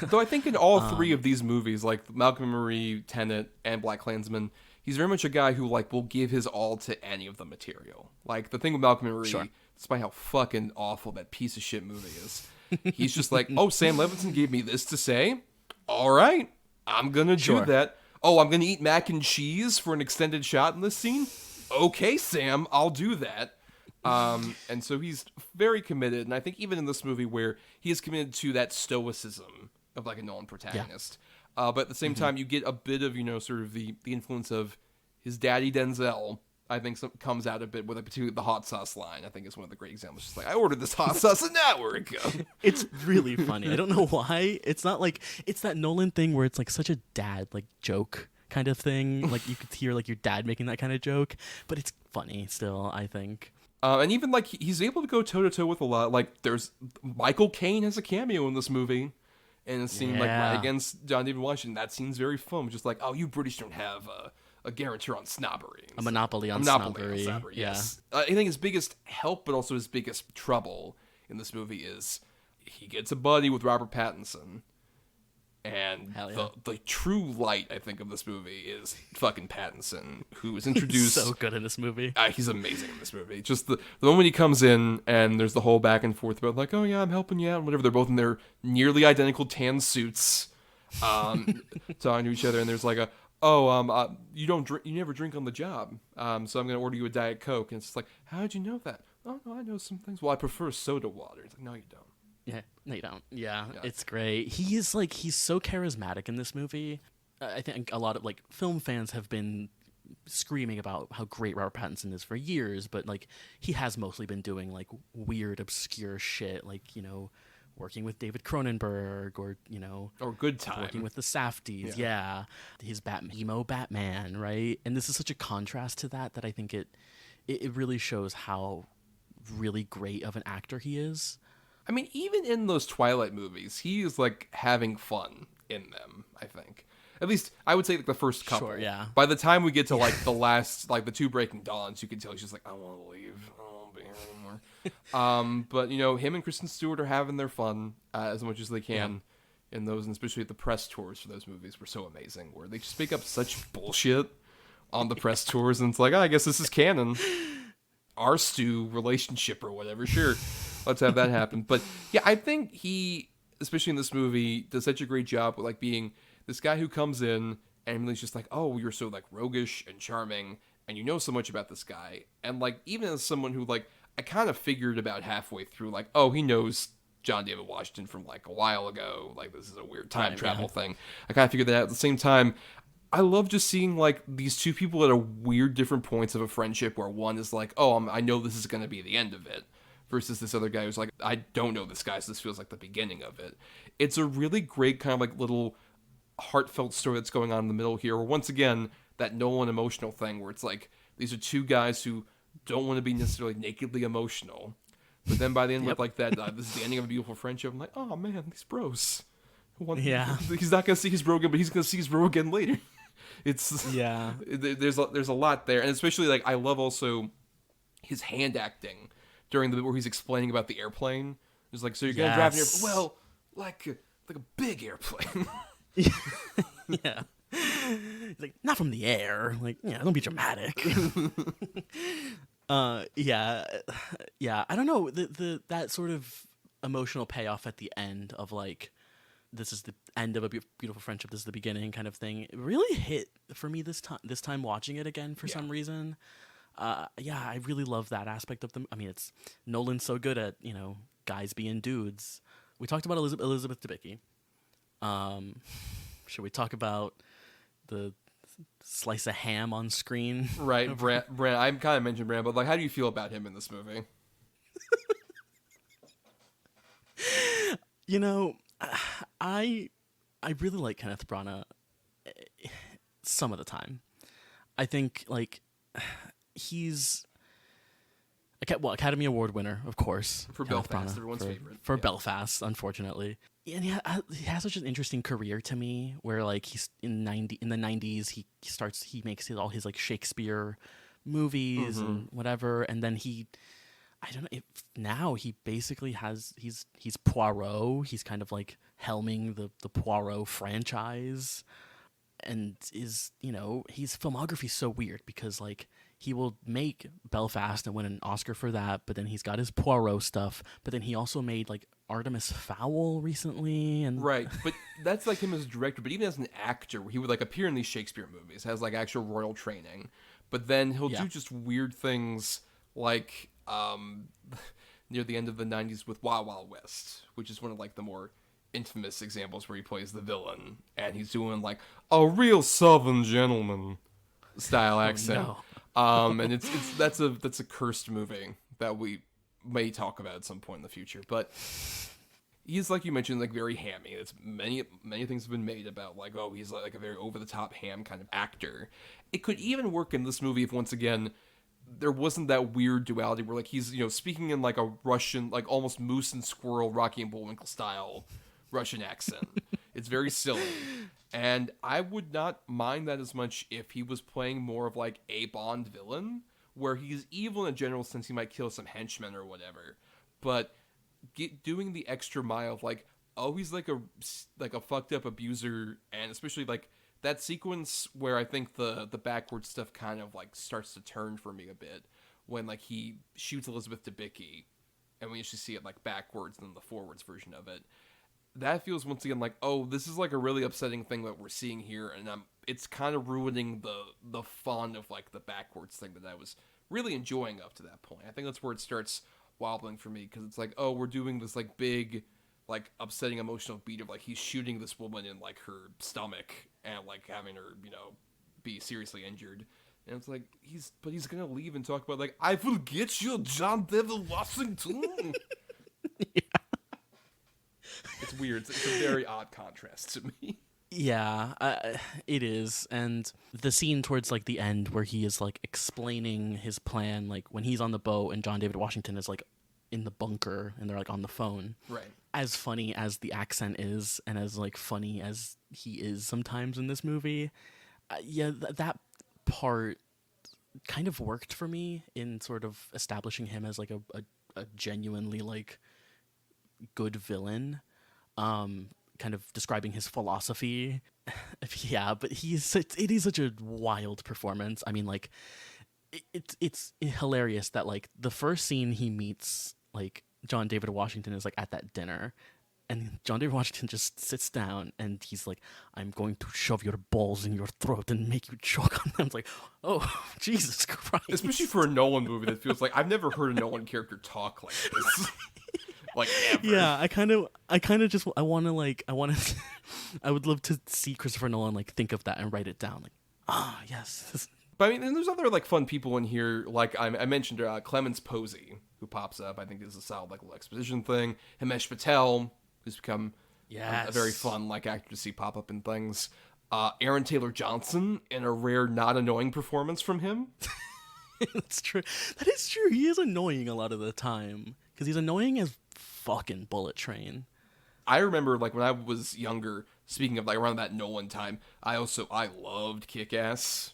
Though I think in all three of these movies, like Malcolm and Marie, Tenet, and Black Klansman, he's very much a guy who like will give his all to any of the material. Like the thing with Malcolm and Marie, Sure. despite how fucking awful that piece of shit movie is, he's just like, oh, Sam Levinson gave me this to say. All right, I'm gonna do Sure. that. Oh, I'm gonna eat mac and cheese for an extended shot in this scene. Okay, Sam, I'll do that. And so he's very committed, and I think even in this movie where he is committed to that stoicism of like a Nolan protagonist, but at the same time you get a bit of sort of the influence of his daddy Denzel. I think comes out a bit with particularly the hot sauce line. I think is one of the great examples. Just like I ordered this hot sauce an hour ago. It's really funny. I don't know why. It's not like it's that Nolan thing where it's like such a dad like joke kind of thing. Like you could hear like your dad making that kind of joke, but it's funny still, I think. And even like he's able to go toe to toe with a lot. Like there's Michael Caine has a cameo in this movie, and a scene like right against John David Washington. That scene's very fun. Just like, oh, you British don't have a guarantor on snobbery. A monopoly on snobbery. Yes. I think his biggest help, but also his biggest trouble in this movie is he gets a buddy with Robert Pattinson. And the true light, I think, of this movie is fucking Pattinson, who is introduced. He's so good in this movie. He's amazing in this movie. Just the moment he comes in and there's the whole back and forth about like, oh yeah, I'm helping you out, and whatever. They're both in their nearly identical tan suits, talking to each other, and there's like you never drink on the job, so I'm gonna order you a Diet Coke, and it's just like, how did you know that? Oh no, I know some things. Well, I prefer soda water. It's like, no, you don't. Yeah, no, you don't. Yeah, it's great. He's so charismatic in this movie. I think a lot of like film fans have been screaming about how great Robert Pattinson is for years, but like he has mostly been doing like weird, obscure shit, like working with David Cronenberg or or Good Time, working with the Safdies. Yeah, his emo Batman, right? And this is such a contrast to that I think it really shows how really great of an actor he is. I mean, even in those Twilight movies, he is like having fun in them, I think. At least I would say like the first couple. Sure, yeah. By the time we get to like the last, like the two Breaking Dawns, you can tell he's just like, I want to leave. I don't want to be here anymore. But him and Kristen Stewart are having their fun as much as they can in those, and especially at the press tours for those movies were so amazing, where they just make up such bullshit on the press tours, and it's like, I guess this is canon. Our Stu relationship or whatever, sure. Let's have that happen. But yeah, I think he, especially in this movie, does such a great job with like being this guy who comes in and he's just like, oh, you're so like roguish and charming, and you know so much about this guy. And like, even as someone who like, I kind of figured about halfway through, like, oh, he knows John David Washington from like a while ago. Like, this is a weird time travel thing. I kind of figured that out. At the same time, I love just seeing like these two people at a weird different points of a friendship, where one is like, oh, I know this is going to be the end of it, versus this other guy who's like, I don't know this guy, so this feels like the beginning of it. It's a really great kind of like little heartfelt story that's going on in the middle here, where once again, that Nolan emotional thing, where it's like, these are two guys who don't want to be necessarily nakedly emotional, but then by the end with like that, this is the ending of a beautiful friendship. I'm like, oh man, these bros. Yeah. He's not gonna see his bro again, but he's gonna see his bro again later. It's Yeah. There's a lot there, and especially like I love also his hand acting during the where he's explaining about the airplane. It's like, so you're gonna drive an airplane? Well, like a big airplane. Yeah. He's like, not from the air. Like, yeah, don't be dramatic. Yeah. I don't know, that sort of emotional payoff at the end of like, this is the end of a beautiful friendship, this is the beginning kind of thing. It really hit for me this time watching it again for some reason. I really love that aspect of them. I mean, it's Nolan's so good at, guys being dudes. We talked about Elizabeth Debicki. Should we talk about the slice of ham on screen? Right, Brand. I kind of mentioned Brand, but like, how do you feel about him in this movie? I really like Kenneth Branagh some of the time. I think like he's Academy Award winner, of course, For Kenneth Belfast, Branagh, everyone's favorite. for Belfast, unfortunately. And he has such an interesting career to me, where like he's in the 90s he makes all his like Shakespeare movies and whatever, and then I don't know if now he basically he's Poirot. He's kind of like helming the Poirot franchise, and his filmography so weird because like he will make Belfast and win an Oscar for that, but then he's got his Poirot stuff, but then he also made like Artemis Fowl recently, and right, but that's like him as a director. But even as an actor, he would like appear in these Shakespeare movies, has like actual royal training, but then he'll do just weird things like near the end of the 90s with Wild Wild West, which is one of like the more infamous examples where he plays the villain and he's doing like a real Southern gentleman style accent. And that's a cursed movie that we may talk about at some point in the future. But he's, like you mentioned, like very hammy. It's many things have been made about like, oh, he's like a very over the top ham kind of actor. It could even work in this movie if once again there wasn't that weird duality where like he's speaking in like a Russian, like almost Moose and Squirrel, Rocky and Bullwinkle style Russian accent. It's very silly, and I would not mind that as much if he was playing more of like a Bond villain where he's evil in a general sense. He might kill some henchmen or whatever, but doing the extra mile of like, oh, he's like a fucked up abuser, and especially like that sequence where I think the backward stuff kind of like starts to turn for me a bit when like he shoots Elizabeth Debicki and we actually see it like backwards than the forwards version of it. That feels once again like, oh, this is like a really upsetting thing that we're seeing here, and it's kind of ruining the fun of like the backwards thing that I was really enjoying up to that point. I think that's where it starts wobbling for me, because it's like, oh, we're doing this like big like upsetting emotional beat of like he's shooting this woman in like her stomach and like having her be seriously injured, and it's like he's gonna leave and talk about like, I will get you, John Devil Washington. Yeah. It's weird. It's a very odd contrast to me. Yeah, it is. And the scene towards like the end where he is like explaining his plan, like when he's on the boat and John David Washington is like in the bunker and they're like on the phone. Right. As funny as the accent is, and as like funny as he is sometimes in this movie, that part kind of worked for me in sort of establishing him as like a genuinely like good villain. Kind of describing his philosophy. Yeah, but it is such a wild performance. I mean, like, it's hilarious that like the first scene he meets like John David Washington is like at that dinner, and John David Washington just sits down and he's like, I'm going to shove your balls in your throat and make you choke on them. It's like, oh, Jesus Christ. Especially for a Nolan movie that feels like I've never heard a Nolan character talk like this. Like ever. Yeah, I would love to see Christopher Nolan like think of that and write it down. Like, yes. But I mean, and there's other like fun people in here. Like I mentioned, Clemens Posey, who pops up. I think this is a solid like little exposition thing. Himesh Patel, who's become a very fun like actor to see pop up in things. Aaron Taylor Johnson, in a rare not annoying performance from him. That's true. That is true. He is annoying a lot of the time because he's annoying as fucking Bullet Train. I remember like when I was younger, speaking of like around that Nolan time, I loved Kick-Ass.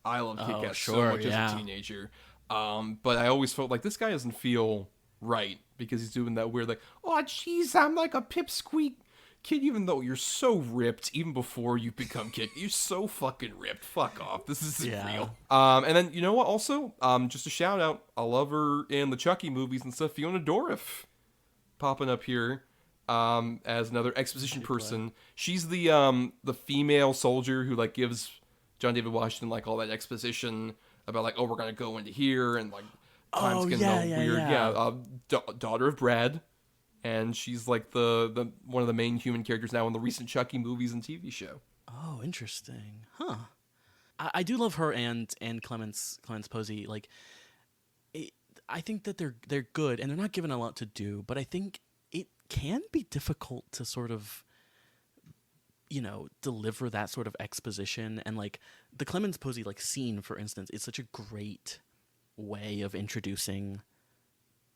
I loved Kick-Ass so much as a teenager. But I always felt like this guy doesn't feel right because he's doing that weird like, oh jeez, I'm like a pipsqueak kid, even though you're so ripped even before you become Kick. You're so fucking ripped. Fuck off. This isn't real. And then you know what? Also, just a shout out. I love her in the Chucky movies and stuff. Fiona Dourif popping up here as another exposition person. She's the female soldier who like gives John David Washington like all that exposition about like, oh, we're gonna go into here and like time's getting all weird. Yeah, daughter of Brad. And she's like the one of the main human characters now in the recent Chucky movies and TV show. Oh, interesting. Huh. I do love her and Clemence Posey. Like, I think that they're good and they're not given a lot to do, but I think it can be difficult to sort of, deliver that sort of exposition. And like the Clemence Posey like scene, for instance, is such a great way of introducing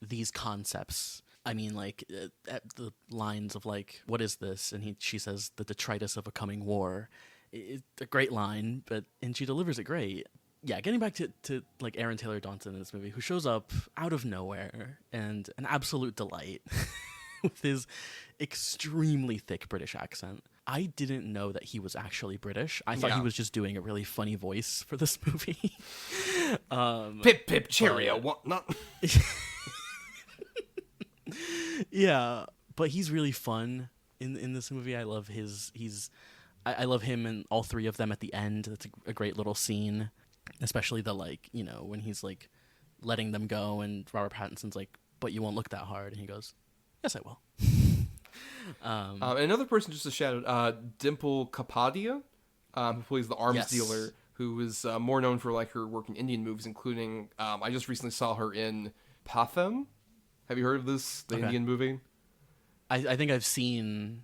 these concepts. I mean, like, at the lines of, like, what is this? And she says, the detritus of a coming war. It's a great line, and she delivers it great. Yeah, getting back to like, Aaron Taylor Johnson in this movie, who shows up out of nowhere, and an absolute delight with his extremely thick British accent. I didn't know that he was actually British. I thought he was just doing a really funny voice for this movie. Pip, pip, cheerio, what not... Yeah, but he's really fun in this movie. I love I love him and all three of them at the end. That's a great little scene, especially the like, when he's like letting them go and Robert Pattinson's like, but you won't look that hard, and he goes, yes I will. Another person just a shout out, Dimple Kapadia, who plays the arms dealer, who is more known for like her work in Indian movies, including I just recently saw her in Pathem. Have you heard of this, the Indian movie? I think I've seen,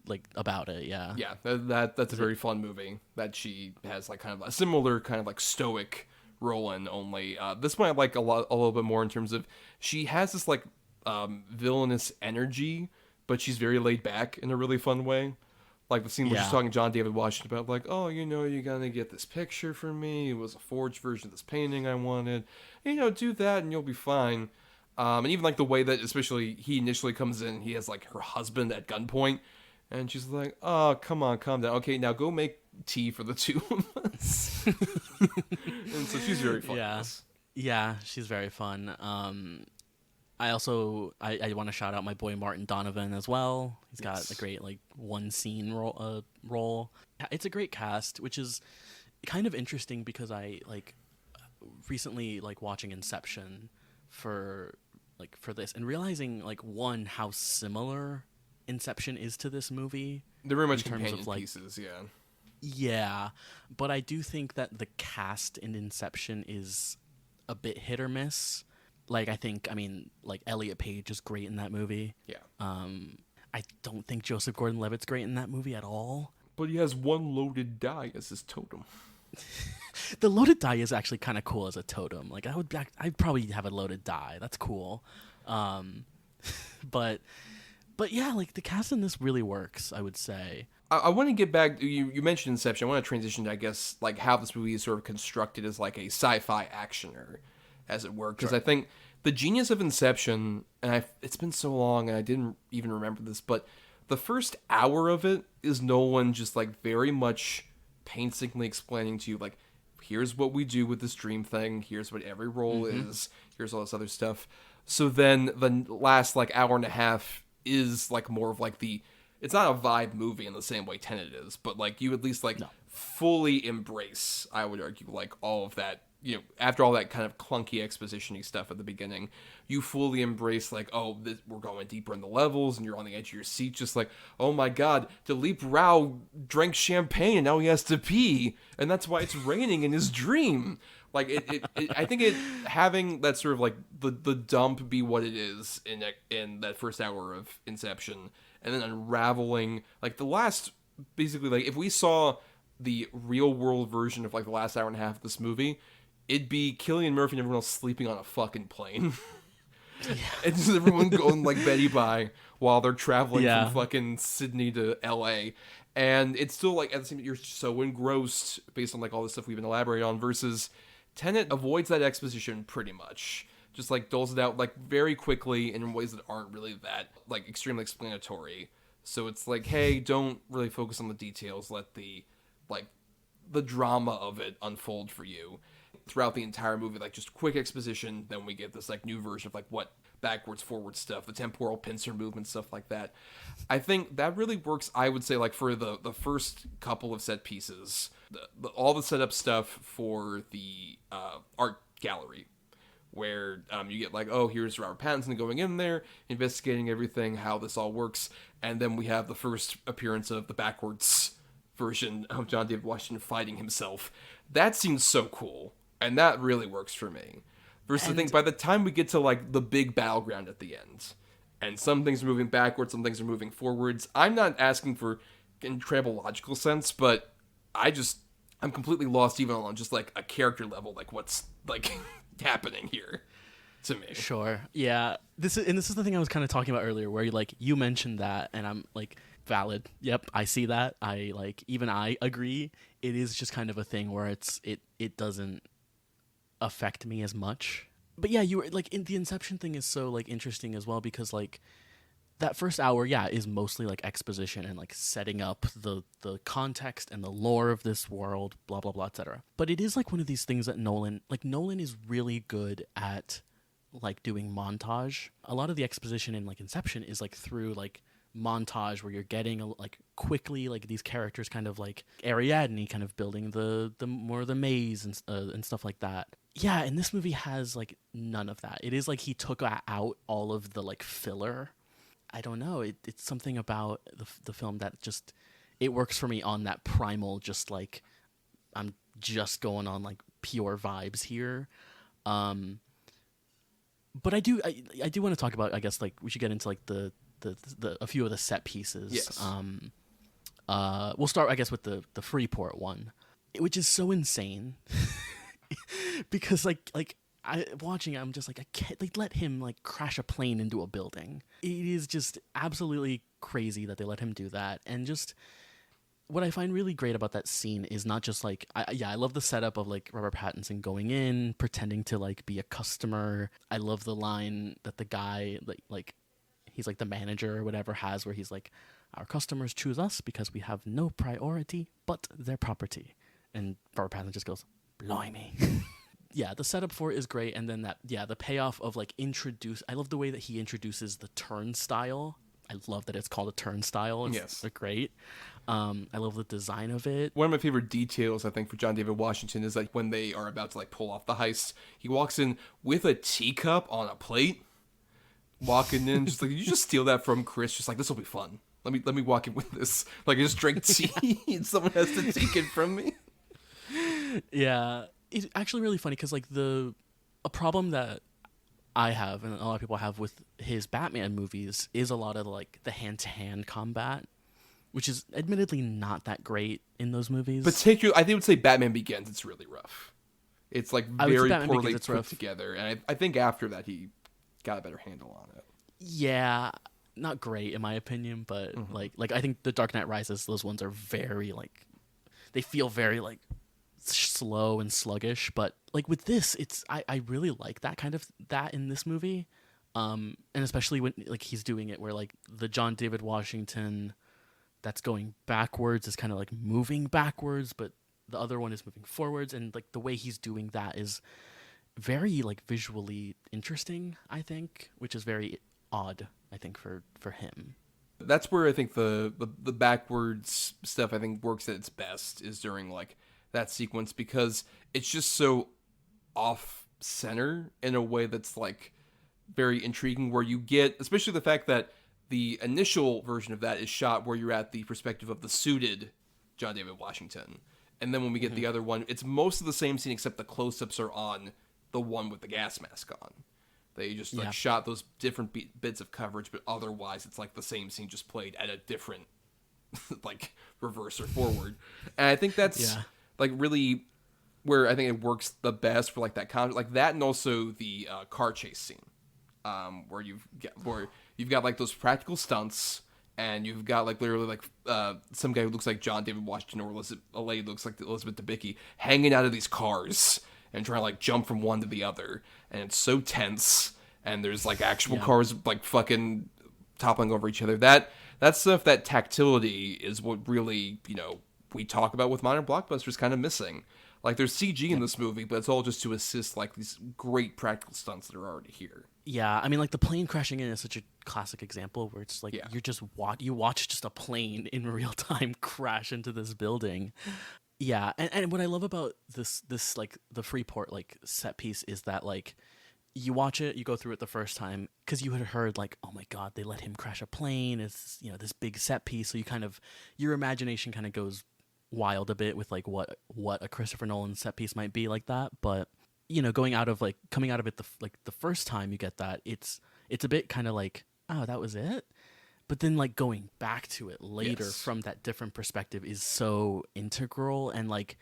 like, about it, yeah. Yeah, that's a very fun movie that she has, like, kind of a similar kind of, like, stoic role in, only. This one I like a little bit more in terms of she has this, like, villainous energy, but she's very laid back in a really fun way. Like the scene where she's talking to John David Washington about, like, oh, you gotta get this picture for me. It was a forged version of this painting I wanted. Do that and you'll be fine. And even like the way that especially he initially comes in, he has like her husband at gunpoint, and she's like, oh, come on, calm down. Okay, now go make tea for the two of us. And so she's very fun. Yeah, she's very fun. I also I want to shout out my boy Martin Donovan as well. He's got a great like one scene role. It's a great cast, which is kind of interesting because I like recently like watching Inception for this and realizing like one how similar Inception is to this movie. They're very much companion pieces, yeah, but I do think that the cast in Inception is a bit hit or miss. Like I mean like Elliot Page is great in that movie. I don't think Joseph Gordon-Levitt's great in that movie at all, but he has one loaded die as his totem. The loaded die is actually kind of cool as a totem. Like I'd probably have a loaded die. That's cool. But yeah, like the cast in this really works, I would say. I want to get back. You mentioned Inception. I want to transition to, I guess, like how this movie is sort of constructed as like a sci-fi actioner, as it were. Because I think the genius of Inception, and it's been so long and I didn't even remember this, but the first hour of it is Nolan just like very much painstakingly explaining to you, like, here's what we do with this dream thing, here's what every role is, here's all this other stuff. So then the last like hour and a half is like more of like it's not a vibe movie in the same way Tenet is, but like you at least like fully embrace, I would argue, like all of that, after all that kind of clunky exposition-y stuff at the beginning, you fully embrace like, oh, we're going deeper in the levels, and you're on the edge of your seat, just like, oh my god, Dilip Rao drank champagne and now he has to pee, and that's why it's raining in his dream. Like I think having that sort of like the dump be what it is in that first hour of Inception, and then unraveling like the last, basically, like if we saw the real world version of like the last hour and a half of this movie, it'd be Cillian Murphy and everyone else sleeping on a fucking plane. And just everyone going like Betty by while they're traveling Yeah. from fucking Sydney to LA. And it's still like, at the same time, you're so engrossed based on like all the stuff we've been elaborating on, versus Tenet avoids that exposition pretty much. Just like doles it out like very quickly and in ways that aren't really that like extremely explanatory. So it's like, hey, don't really focus on the details. Let the drama of it unfold for you throughout the entire movie. Like just quick exposition. Then we get this like new version of like what backwards, forward stuff, the temporal pincer movement, stuff like that. I think that really works. I would say like for the first couple of set pieces, all the setup stuff for the art gallery, where you get like, oh, here's Robert Pattinson going in there, investigating everything, how this all works, and then we have the first appearance of the backwards version of John David Washington fighting himself. That seems so cool, and that really works for me. Versus, I think by the time we get to like the big battleground at the end, and some things are moving backwards, some things are moving forwards, I'm not asking for incredible logical sense, but I'm completely lost even on just like a character level, like what's like happening here to me. Sure. Yeah. This is the thing I was kind of talking about earlier, where you mentioned that, and I'm like, valid. Yep, I see that. I agree. It is just kind of a thing where it doesn't affect me as much. But yeah, you were like, in the Inception thing is so like interesting as well, because like that first hour, yeah, is mostly like exposition and like setting up the context and the lore of this world, blah blah blah, etc. But it is like one of these things that Nolan is really good at like doing montage. A lot of the exposition in like Inception is like through like montage, where you're getting like quickly like these characters kind of like Ariadne kind of building the more of the maze and stuff like that. Yeah, and this movie has like none of that. It is like he took out all of the like filler. I don't know. It's something about the film that just, it works for me on that primal, just like I'm just going on like pure vibes here. But I do want to talk about, I guess, like we should get into like the a few of the set pieces. Yes. We'll start, I guess, with the Freeport one, which is so insane because like watching it, I'm just like, I can't, like, let him like crash a plane into a building. It is just absolutely crazy that they let him do that. And just what I find really great about that scene is not just like, I love the setup of like Robert Pattinson going in, pretending to like be a customer. I love the line that the guy like he's like the manager or whatever has, where he's like, our customers choose us because we have no priority but their property. And Robert Pattinson just goes, blimey. Yeah, the setup for it is great, and then the payoff of like I love the way that he introduces the turnstile. I love that it's called a turnstile. They're great. I love the design of it. One of my favorite details, I think, for John David Washington is like when they are about to like pull off the heist, he walks in with a teacup on a plate, walking in just like, did you just steal that from Chris? Just like, this will be fun. Let me walk in with this. Like, I just drank tea and someone has to take it from me. Yeah. It's actually really funny because like a problem that I have and a lot of people have with his Batman movies is a lot of like the hand-to-hand combat, which is admittedly not that great in those movies. Particularly, I would say Batman Begins, it's really rough. It's like very poorly put rough together, and I think after that he got a better handle on it. Yeah, not great in my opinion, but like I think The Dark Knight Rises, those ones are very like, they feel very like slow and sluggish. But like with this, I really like that kind of that in this movie, and especially when like he's doing it where like the John David Washington that's going backwards is kind of like moving backwards, but the other one is moving forwards, and like the way he's doing that is very like visually interesting, I think, which is very odd, I think, for him. That's where I think the backwards stuff I think works at its best, is during like that sequence, because it's just so off center in a way that's like very intriguing, where you get, especially the fact that the initial version of that is shot where you're at the perspective of the suited John David Washington. And then when we get the other one, it's most of the same scene except the close-ups are on the one with the gas mask on. They just like shot those different bits of coverage, but otherwise it's like the same scene just played at a different like reverse or forward. And I think that's like really where I think it works the best for like that concept, like that, and also the car chase scene where you've got like those practical stunts, and you've got like literally like some guy who looks like John David Washington, or a lady who looks like Elizabeth Debicki, hanging out of these cars and trying to like jump from one to the other, and it's so tense. And there's like actual cars like fucking toppling over each other. That stuff, that tactility is what really, we talk about with modern blockbusters kind of missing. Like there's CG in this movie, but it's all just to assist like these great practical stunts that are already here. Yeah, I mean, like the plane crashing in is such a classic example where it's like you're just you watch just a plane in real time crash into this building. Yeah, and what I love about this like the Freeport like set piece is that like you watch it, you go through it the first time because you had heard like, oh my god, they let him crash a plane. It's this big set piece, so you kind of your imagination kind of goes wild a bit with like what a Christopher Nolan set piece might be like that. But coming out of it the first time you get that, it's a bit kind of like, oh, that was it. But then like going back to it later from that different perspective is so integral, and like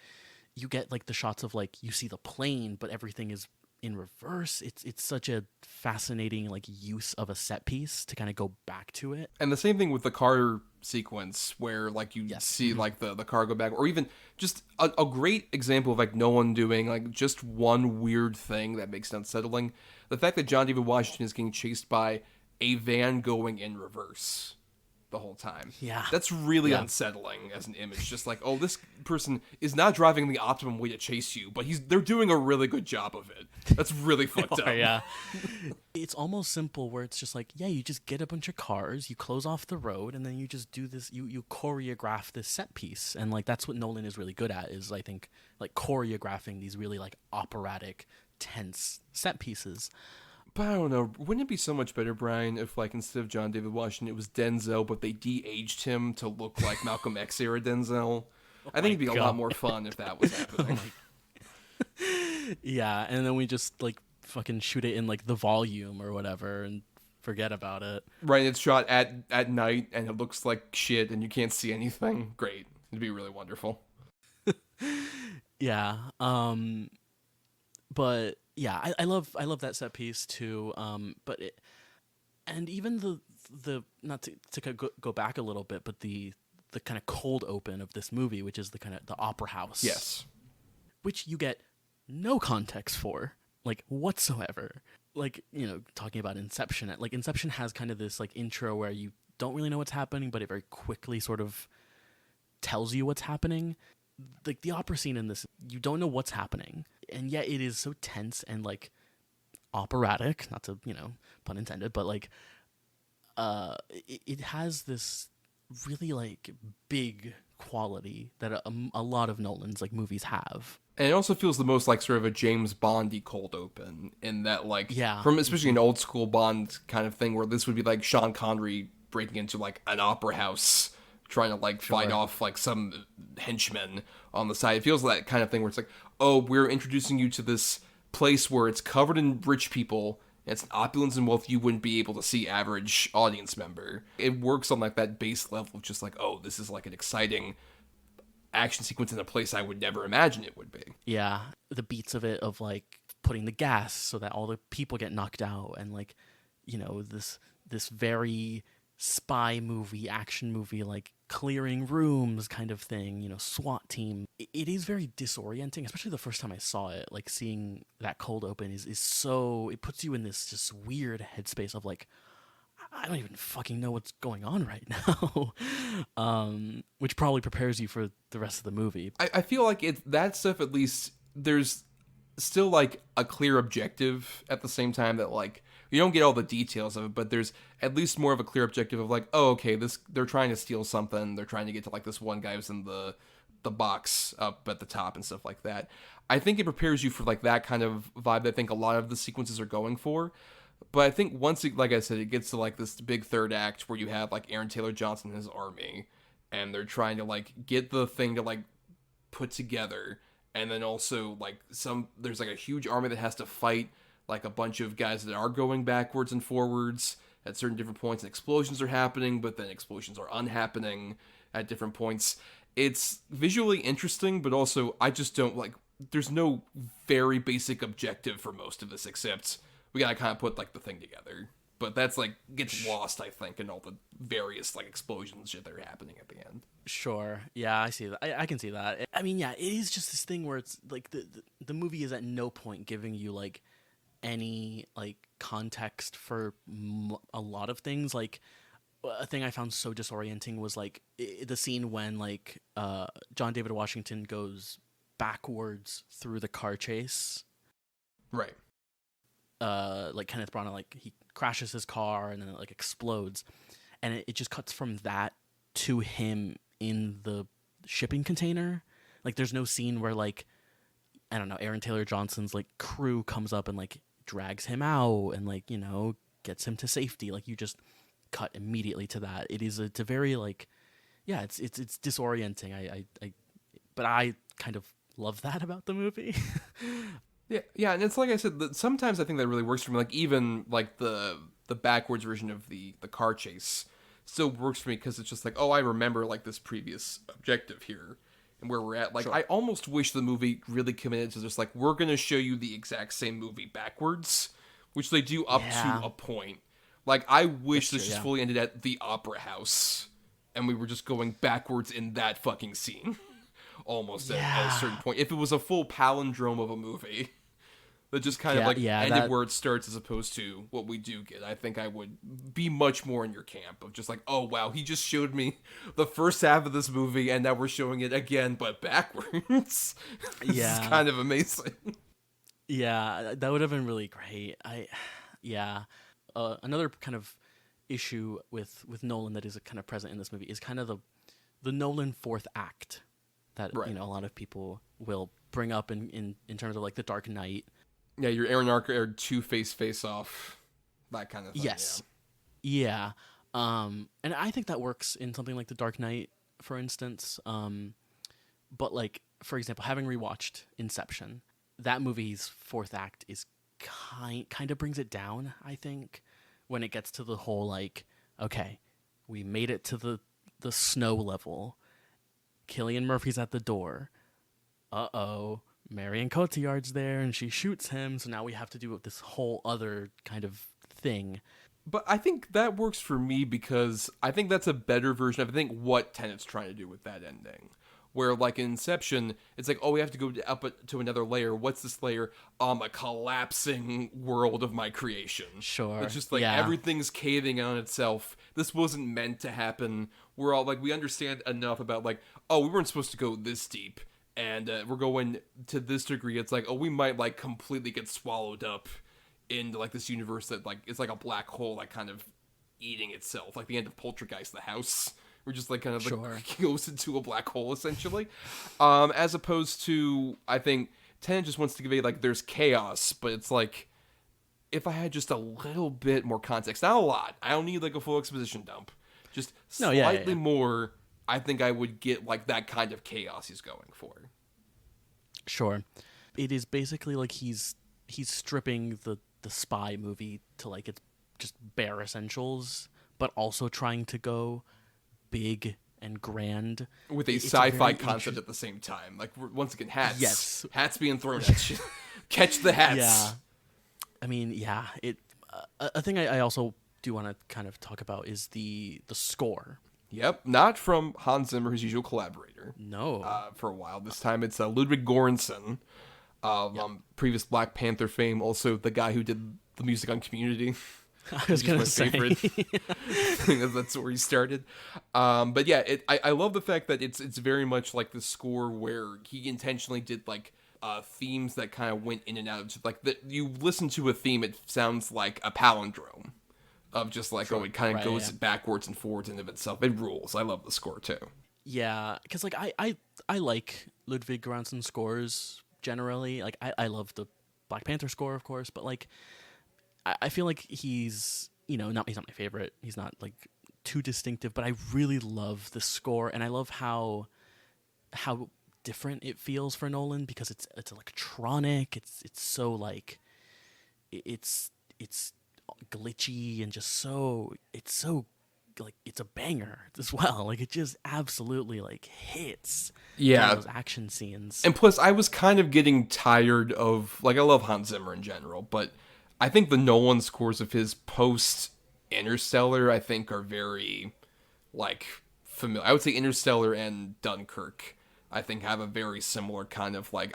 you get like the shots of like you see the plane, but everything is in reverse. It's such a fascinating like use of a set piece to kind of go back to it. And the same thing with the car sequence where like you see like the car go back, or even just a great example of like no one doing like just one weird thing that makes it unsettling. The fact that John David Washington is getting chased by a van going in reverse the whole time. Yeah. That's really unsettling as an image. Just like, oh, this person is not driving the optimum way to chase you, but they're doing a really good job of it. That's really fucked up. Yeah. It's almost simple where it's just like, you just get a bunch of cars, you close off the road, and then you just do this, you choreograph this set piece. And like that's what Nolan is really good at, is I think like choreographing these really like operatic, tense set pieces. But I don't know, wouldn't it be so much better, Bryan, if like instead of John David Washington, it was Denzel, but they de-aged him to look like Malcolm X era Denzel? I think it'd be a lot more fun if that was happening. Yeah, and then we just like fucking shoot it in like the volume or whatever and forget about it. Right, it's shot at night and it looks like shit and you can't see anything. Great. It'd be really wonderful. Yeah. But yeah, I love that set piece too. But and even the not to go back a little bit, but the kind of cold open of this movie, which is the kind of the opera house. Yes. Which you get no context for, like whatsoever. Like, talking about Inception. Like Inception has kind of this like intro where you don't really know what's happening, but it very quickly sort of tells you what's happening. Like the opera scene in this, you don't know what's happening, and yet it is so tense and like operatic, not to pun intended, but like it has this really like big quality that a lot of Nolan's like movies have. And it also feels the most like sort of a James Bondy cold open, in that like from especially an old school Bond kind of thing, where this would be like Sean Connery breaking into like an opera house trying to like fight off like some henchmen on the side. It feels that kind of thing where it's like, oh, we're introducing you to this place where it's covered in rich people. It's an opulence and wealth you wouldn't be able to see average audience member. It works on like that base level of just like, oh, this is like an exciting action sequence in a place I would never imagine it would be. Yeah, the beats of it, of like putting the gas so that all the people get knocked out, and like this very spy movie, action movie, like clearing rooms kind of thing, SWAT team. It is very disorienting, especially the first time I saw it. Like seeing that cold open is so, it puts you in this just weird headspace of like, I don't even fucking know what's going on right now. Which probably prepares you for the rest of the movie. I feel like that stuff, at least there's still like a clear objective at the same time, that like you don't get all the details of it, but there's at least more of a clear objective of like, oh, okay, they're trying to steal something. They're trying to get to like this one guy who's in the box up at the top and stuff like that. I think it prepares you for like that kind of vibe that I think a lot of the sequences are going for. But I think once it, like I said, it gets to like this big third act where you have like Aaron Taylor Johnson and his army, and they're trying to like get the thing to like put together. And then also like there's like a huge army that has to fight like a bunch of guys that are going backwards and forwards at certain different points, and explosions are happening, but then explosions are unhappening at different points. It's visually interesting, but also I just don't like, there's no very basic objective for most of this, except we gotta kind of put like the thing together. But that's like gets lost, I think, in all the various like explosions and shit that are happening at the end. Sure. Yeah, I see that. I can see that. I mean, yeah, it is just this thing where it's like the movie is at no point giving you like any like context for a lot of things. Like a thing I found so disorienting was like the scene when like John David Washington goes backwards through the car chase. Right. Like Kenneth Branagh, like he crashes his car and then it like explodes, and it just cuts from that to him in the shipping container. Like there's no scene where like, I don't know, Aaron Taylor Johnson's like crew comes up and like drags him out and like, you know, gets him to safety. Like you just cut immediately to that. It's a very like, yeah, it's disorienting. But I kind of love that about the movie. Yeah, and it's like I said, sometimes I think that really works for me. Like even like the backwards version of the car chase still works for me because it's just like, oh, I remember like this previous objective here and where we're at. Like Sure. I almost wish the movie really committed to just like, we're gonna show you the exact same movie backwards, which they do up to a point. Like I wish this just fully ended at the opera house and we were just going backwards in that fucking scene. Almost at a certain point. If it was a full palindrome of a movie that just kind of ended where it starts as opposed to what we do get, I think I would be much more in your camp of just like, oh wow, he just showed me the first half of this movie and now we're showing it again but backwards. This is kind of amazing. Yeah, that would have been really great. Another kind of issue with Nolan that is kind of present in this movie is kind of the Nolan fourth act that you know a lot of people will bring up in terms of like The Dark Knight. Yeah, your Aaron Archer Two-Face face-off, that kind of thing. Yes. Yeah. And I think that works in something like The Dark Knight, for instance. But like, for example, having rewatched Inception, that movie's fourth act is kind of brings it down, I think, when it gets to the whole like, okay, we made it to the snow level. Cillian Murphy's at the door. Marion Cotillard's there and she shoots him, so now we have to do this whole other kind of thing. But I think that works for me because I think that's a better version of, I think, what Tenet's trying to do with that ending. Where, like, in Inception, it's like, oh, we have to go up to another layer. What's this layer? A collapsing world of my creation. Sure. It's just like, everything's caving on itself. This wasn't meant to happen. We're all, like, we understand enough about, like, oh, we weren't supposed to go this deep. And we're going to this degree. It's like, oh, we might, like, completely get swallowed up into, like, this universe that, like, it's like a black hole, like, kind of eating itself. Like the end of Poltergeist, the house. We're just like kind of like goes into a black hole essentially, as opposed to I think Tenet just wants to give a like there's chaos, but it's like if I had just a little bit more context, not a lot. I don't need like a full exposition dump, just slightly more. I think I would get like that kind of chaos he's going for. Sure, it is basically like he's stripping the spy movie to like its just bare essentials, but also trying to go big and grand with a sci-fi concept at the same time. Like once again, hats being thrown at you. Catch the hats. Yeah, I mean, yeah. A thing I also do want to kind of talk about is the score. Yep, not from Hans Zimmer, his usual collaborator. No, for a while. This time it's Ludwig Göransson, previous Black Panther fame. Also the guy who did the music on Community. I was going to say. That's where he started. But yeah, I love the fact that it's very much like the score where he intentionally did like themes that kind of went in and out. Just like you listen to a theme, it sounds like a palindrome of just like, it kind of goes backwards and forwards in of itself. It rules. I love the score too. Yeah, because like I like Ludwig Göransson's scores generally. Like I love the Black Panther score, of course, but like I feel like he's not my favorite. He's not like too distinctive, but I really love the score, and I love how different it feels for Nolan because it's electronic. It's so like it's glitchy and just so like it's a banger as well. Like it just absolutely like hits. Yeah, those action scenes. And plus, I was kind of getting tired of like I love Hans Zimmer in general, but I think the Nolan scores of his post Interstellar, I think, are very, like, familiar. I would say Interstellar and Dunkirk, I think, have a very similar kind of, like,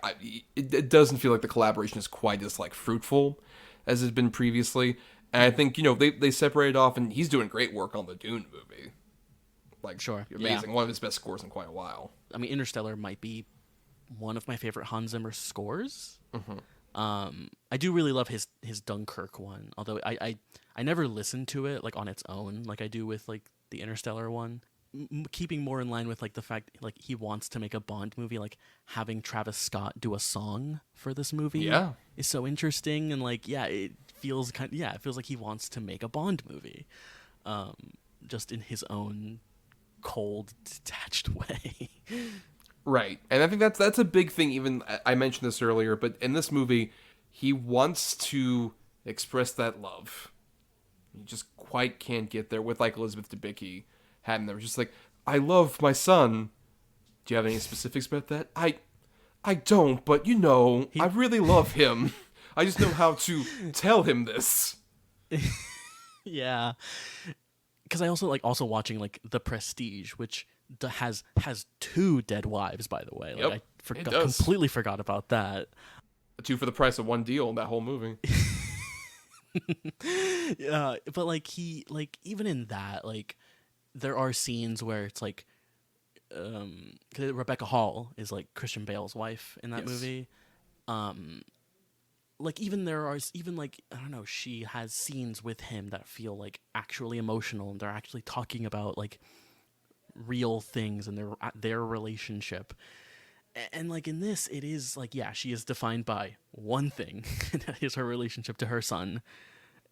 it doesn't feel like the collaboration is quite as, like, fruitful as it's been previously. And I think, they separated off, and he's doing great work on the Dune movie. Like, Sure, amazing. yeah. One of his best scores in quite a while. I mean, Interstellar might be one of my favorite Hans Zimmer scores. I do really love his Dunkirk one, although I never listened to it like on its own like I do with like the Interstellar one. Keeping more in line with like the fact like he wants to make a Bond movie, like having Travis Scott do a song for this movie is so interesting, and like it feels like he wants to make a Bond movie, just in his own cold, detached way. Right. And I think that's a big thing. Even I mentioned this earlier, but in this movie, he wants to express that love. He just quite can't get there with like Elizabeth Debicki having them. Just like, I love my son. Do you have any specifics about that? I don't, but I really love him. I just know how to tell him this. Yeah. Because I also watching like The Prestige, which has 2 dead wives, by the way. Like, Yep, I completely forgot about that. 2 for the price of 1 deal in that whole movie. Yeah, but like even in that, like there are scenes where it's like, 'cause Rebecca Hall is like Christian Bale's wife in that movie. Like even like, I don't know, she has scenes with him that feel like actually emotional, and they're actually talking about like real things and their relationship. And like in this, it is like, she is defined by one thing, and that is her relationship to her son.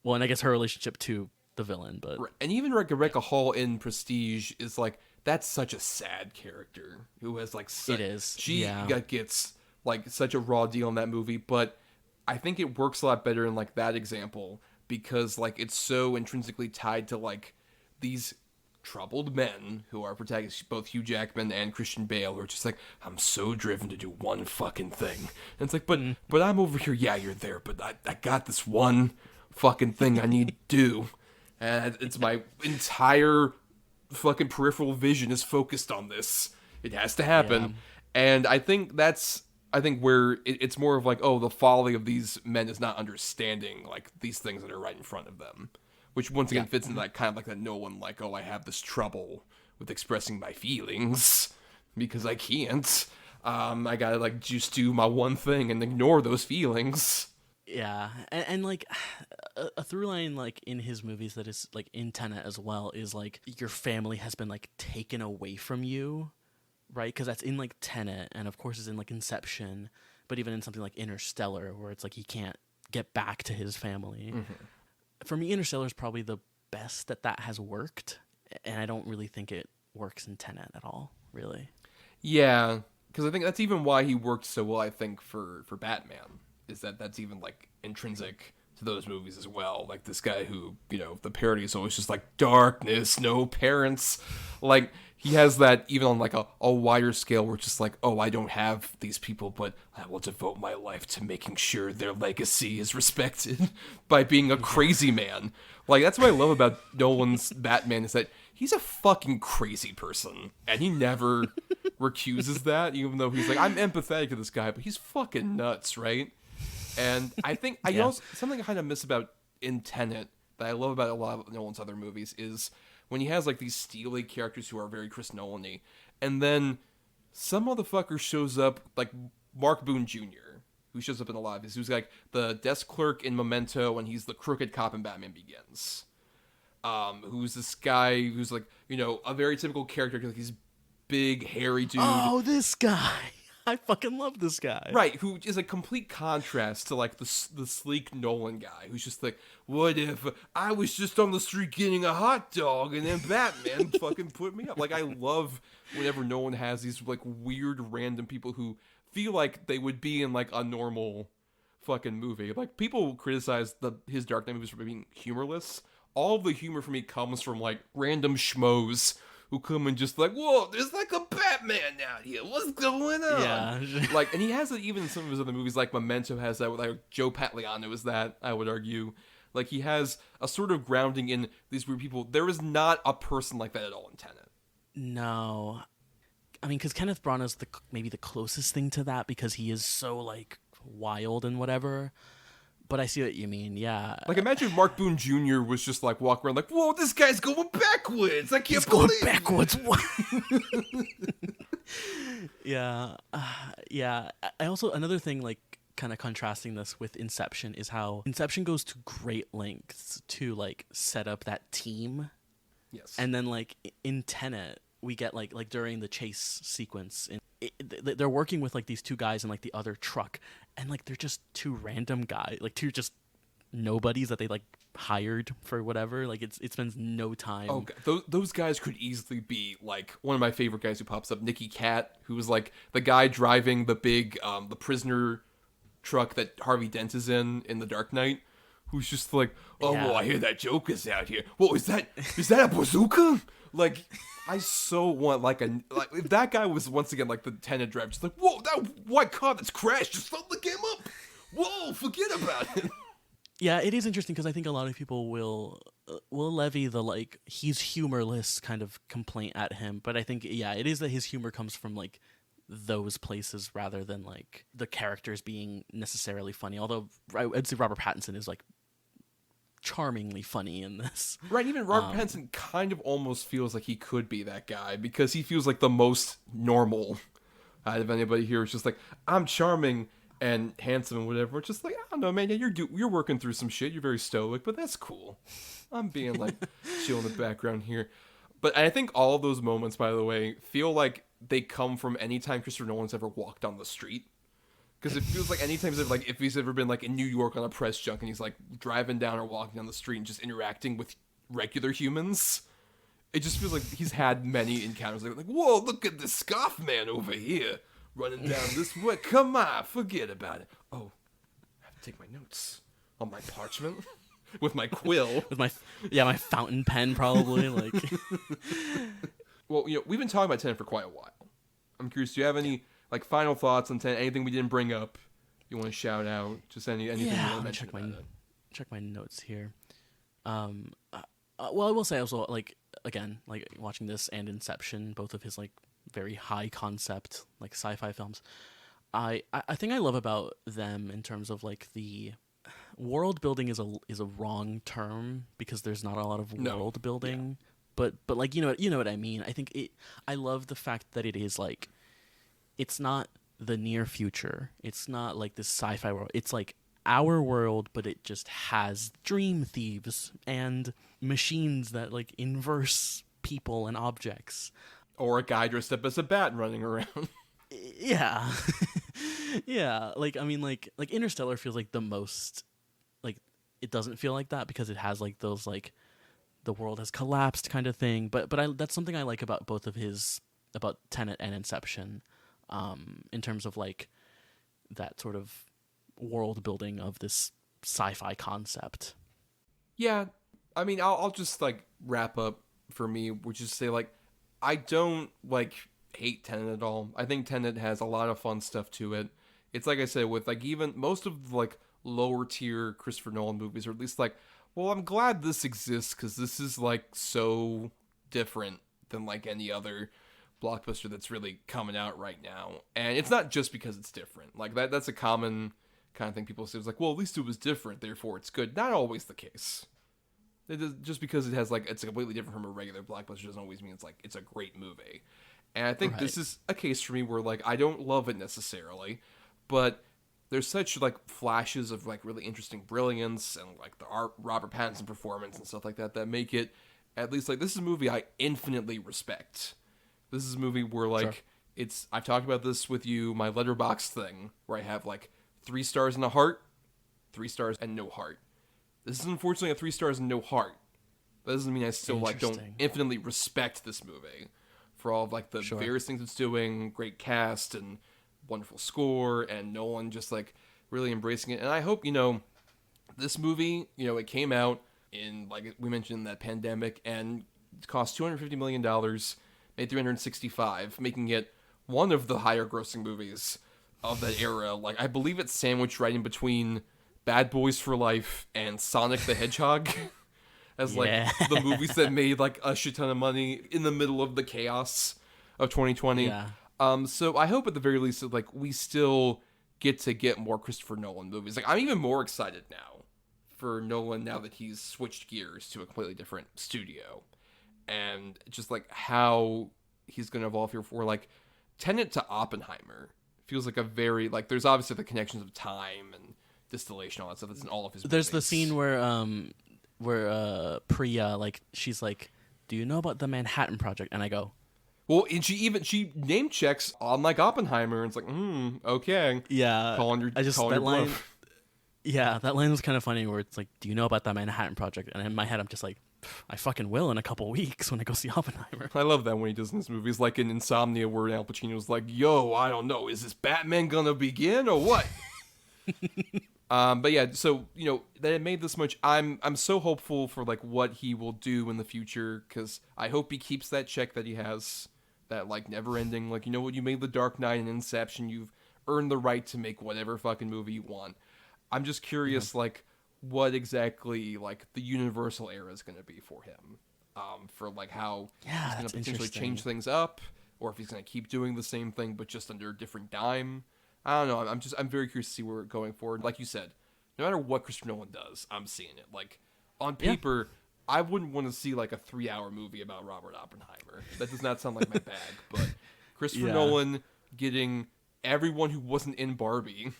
Well, and I guess her relationship to the villain, but And even like Rebecca Hall in Prestige is like, that's such a sad character who has like it is. She gets like such a raw deal in that movie, but I think it works a lot better in like that example because like it's so intrinsically tied to like these troubled men who are protagonists, both Hugh Jackman and Christian Bale, who are just like, I'm so driven to do one fucking thing. And it's like, but I'm over here. Yeah, you're there, but I got this one fucking thing I need to do. And it's my entire fucking peripheral vision is focused on this. It has to happen. Yeah. And I think where it's more of like, oh, the folly of these men is not understanding like these things that are right in front of them. Which once again fits into that kind of like that Nolan, like, oh, I have this trouble with expressing my feelings because I can't. I gotta like just do my one thing and ignore those feelings. Yeah, and like a through line like in his movies that is like in Tenet as well is like your family has been like taken away from you, right? Because that's in like Tenet, and of course it's in like Inception, but even in something like Interstellar where it's like he can't get back to his family. For me, Interstellar is probably the best that has worked, and I don't really think it works in Tenet at all, really. Yeah, because I think that's even why he worked so well, I think, for Batman, is that's even, like, intrinsic to those movies as well. Like, this guy who, the parody is always just like, darkness, no parents. Like, he has that even on, like, a wider scale where it's just like, oh, I don't have these people, but I will devote my life to making sure their legacy is respected by being a crazy man. Like, that's what I love about Nolan's Batman, is that he's a fucking crazy person. And he never recuses that, even though he's like, I'm empathetic to this guy, but he's fucking nuts, right? And I think something I kind of miss about in Tenet that I love about a lot of Nolan's other movies is when he has like these steely characters who are very Chris Nolan-y, and then some motherfucker shows up, like Mark Boone Jr., who shows up in a lot of his, who's like the desk clerk in Memento, and he's the crooked cop in Batman Begins. Who's this guy who's like, a very typical character, like he's big, hairy dude. Oh, this guy. I fucking love this guy. Right, who is a complete contrast to, like, the sleek Nolan guy, who's just like, what if I was just on the street getting a hot dog and then Batman fucking put me up? Like, I love whenever Nolan has these, like, weird random people who feel like they would be in, like, a normal fucking movie. Like, people criticize his Dark Knight movies for being humorless. All of the humor for me comes from, like, random schmoes who come and just like, whoa, there's like a Batman out here. What's going on? Yeah. Like, and he has it even in some of his other movies, like Memento has that, like Joe Pantoliano is that, I would argue. Like, he has a sort of grounding in these weird people. There is not a person like that at all in Tenet. No. I mean, because Kenneth Branagh is maybe the closest thing to that because he is so, like, wild and whatever. But I see what you mean, yeah. Like, imagine Mark Boone Jr. was just, like, walking around like, whoa, this guy's going backwards. I can't He's going believe it." backwards. What? Yeah. Yeah. I also, another thing, like, kind of contrasting this with Inception is how Inception goes to great lengths to, like, set up that team. Yes. And then, like, in Tenet, we get, like during the chase sequence, they're working with, like, these two guys in, like, the other truck. And, like, they're just two random guys, like, two just nobodies that they, like, hired for whatever. Like, it spends no time. Oh, those guys could easily be, like, one of my favorite guys who pops up, Nicky Cat, who was, like, the guy driving the big, the prisoner truck that Harvey Dent is in The Dark Knight, who's just like, oh, Yeah. well, I hear that Joker's out here. Whoa, is that a bazooka? Like, I so want, like, if that guy was, once again, like, the Tenet driver, just like, whoa, that white car that's crashed, just throw the game up. Whoa, forget about it. Yeah, it is interesting because I think a lot of people will levy the, like, he's humorless kind of complaint at him. But I think, yeah, it is that his humor comes from, like, those places rather than, like, the characters being necessarily funny. Although I'd say Robert Pattinson is, like, charmingly funny in this. Right, even Robert Pattinson kind of almost feels like he could be that guy because he feels like the most normal out of anybody here. It's just like, I'm charming and handsome and whatever. It's just like, I don't know, man, yeah, you're working through some shit. You're very stoic, but that's cool. I'm being, like, chill in the background here. But I think all of those moments, by the way, feel like they come from any time Christopher Nolan's ever walked on the street. Because it feels like anytime he's ever, like, if he's ever been, like, in New York on a press junk and he's, like, driving down or walking down the street and just interacting with regular humans, it just feels like he's had many encounters. Like, whoa, look at this scarf man over here running down this way. Come on, forget about it. Oh, I have to take my notes on my parchment with my quill. With my fountain pen, probably. Like, Well, we've been talking about Tenet for quite a while. I'm curious, do you have any, like, final thoughts on Tenet? Anything we didn't bring up you want to shout out? Just anything you want to mention about it? Check my notes here. Well, I will say also, like, again, like, watching this and Inception, both of his, like, very high concept, like, sci-fi films, I think I love about them in terms of, like, the world building is a wrong term because there's not a lot of world building. Yeah. But like, you know what I mean? I think I love the fact that it is, like, it's not the near future. It's not like this sci-fi world. It's like our world, but it just has dream thieves and machines that, like, inverse people and objects. Or a guy dressed up as a bat running around. Yeah. Yeah. Like, I mean, like Interstellar feels like the most, like, it doesn't feel like that because it has, like, those, like, the world has collapsed kind of thing. But that's something I like about both of his, about Tenet and Inception, in terms of, like, that sort of world building of this sci-fi concept. Yeah, I mean, I'll just, like, wrap up for me, which is say, like, I don't, like, hate Tenet at all. I think Tenet has a lot of fun stuff to it. It's like I said, with, like, even most of the, like, lower tier Christopher Nolan movies, or at least, like, well, I'm glad this exists because this is, like, so different than, like, any other blockbuster that's really coming out right now. And it's not just because it's different. Like, that's a common kind of thing people say. It's like, well, at least it was different, therefore it's good. Not always the case. Just because it has, like, it's completely different from a regular blockbuster doesn't always mean it's, like, it's a great movie. And I think this is a case for me where, like, I don't love it necessarily, but there's such, like, flashes of, like, really interesting brilliance and, like, the Robert Pattinson performance and stuff like that that make it, at least, like, this is a movie I infinitely respect. This is a movie where, like, I've talked about this with you, my Letterboxd thing, where I have, like, 3 stars and a heart, 3 stars and no heart. This is unfortunately a 3 stars and no heart. That doesn't mean I still, like, don't infinitely respect this movie for all of, like, the various things it's doing, great cast and wonderful score, and Nolan just, like, really embracing it. And I hope, this movie, it came out in, like we mentioned, that pandemic, and cost $250 million, made $365, making it one of the higher grossing movies of that era. Like, I believe it's sandwiched right in between Bad Boys for Life and Sonic the Hedgehog as like the movies that made like a shit ton of money in the middle of the chaos of 2020. Yeah. So I hope at the very least that like we still get more Christopher Nolan movies. Like, I'm even more excited now for Nolan now that he's switched gears to a completely different studio, and just like how he's going to evolve here. For like Tenet to Oppenheimer feels like a very like, there's obviously the connections of time and distillation, all that stuff that's in all of his There's movies. the scene where Priya, like, she's like, do you know about the Manhattan Project? And I go, well, and she name checks on like Oppenheimer, and it's like, okay, yeah. calling your that line. bluff. Yeah, that line was kind of funny where it's like, do you know about the Manhattan Project? And in my head, I'm just like, I fucking will in a couple weeks when I go see Oppenheimer. I love that when he does in his movies, like in Insomnia, where Al Pacino's like, yo, I don't know, is this Batman gonna begin or what? But yeah, so, you know, that it made this much, I'm so hopeful for like what he will do in the future, because I hope he keeps that check that he has, that like never ending, like, you know what, you made The Dark Knight and Inception, you've earned the right to make whatever fucking movie you want. I'm just curious, like, what exactly like the Universal era is going to be for him, for like how he's going to potentially change things up, or if he's going to keep doing the same thing but just under a different dime. I don't know. I'm very curious to see where we're going forward. Like you said, no matter what Christopher Nolan does, I'm seeing it. Like, on paper, I wouldn't want to see like a 3-hour movie about Robert Oppenheimer. That does not sound like my bag. But Christopher Nolan getting everyone who wasn't in Barbie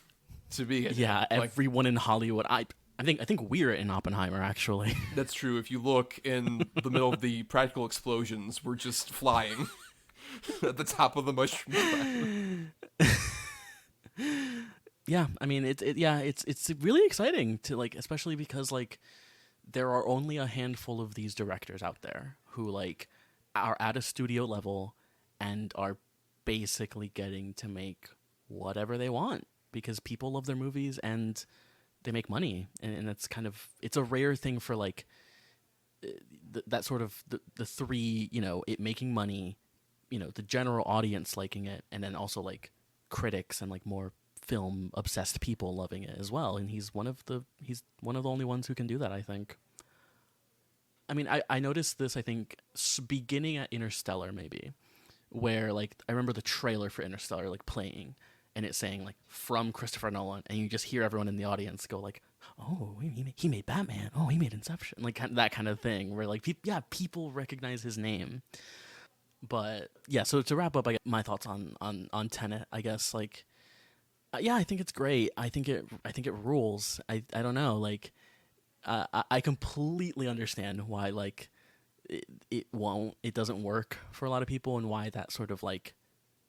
to be in it. Yeah, Like, everyone in Hollywood. I think we're in Oppenheimer, actually. that's true. If you look in the middle of the practical explosions, we're just flying at the top of the mushroom cloud. Yeah, I mean, it's really exciting to, like, especially because, like, there are only a handful of these directors out there who, like, are at a studio level and are basically getting to make whatever they want because people love their movies and they make money. And it's kind of, it's a rare thing for, like, that sort of the three, you know, it making money, you know, the general audience liking it, and then also, like, critics and, like, more film obsessed people loving it as well. And he's one of the only ones who can do that, I think. I mean, I noticed this, I think, beginning at Interstellar, maybe, where, like, I remember the trailer for Interstellar, like, playing, and it's saying, like, from Christopher Nolan, and you just hear everyone in the audience go, like, oh, he made Batman, oh, he made Inception, like, that kind of thing, where, like, people recognize his name. But yeah, so to wrap up, I get my thoughts on Tenet, I guess, like, yeah, I think it's great. I think it rules. I don't know, like, I completely understand why, like, it doesn't work for a lot of people, and why that sort of, like,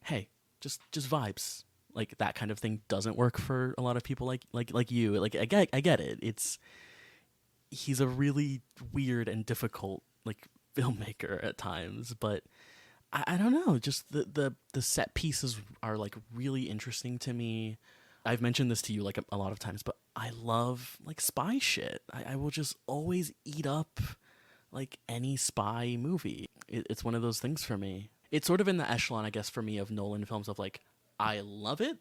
hey, just vibes, like, that kind of thing doesn't work for a lot of people like you. Like, I get it. He's a really weird and difficult, like, filmmaker at times, but I don't know, just the set pieces are, like, really interesting to me. I've mentioned this to you, like, a lot of times, but I love, like, spy shit. I will just always eat up, like, any spy movie. It's one of those things for me. It's sort of in the echelon, I guess, for me, of Nolan films of, like, I love it,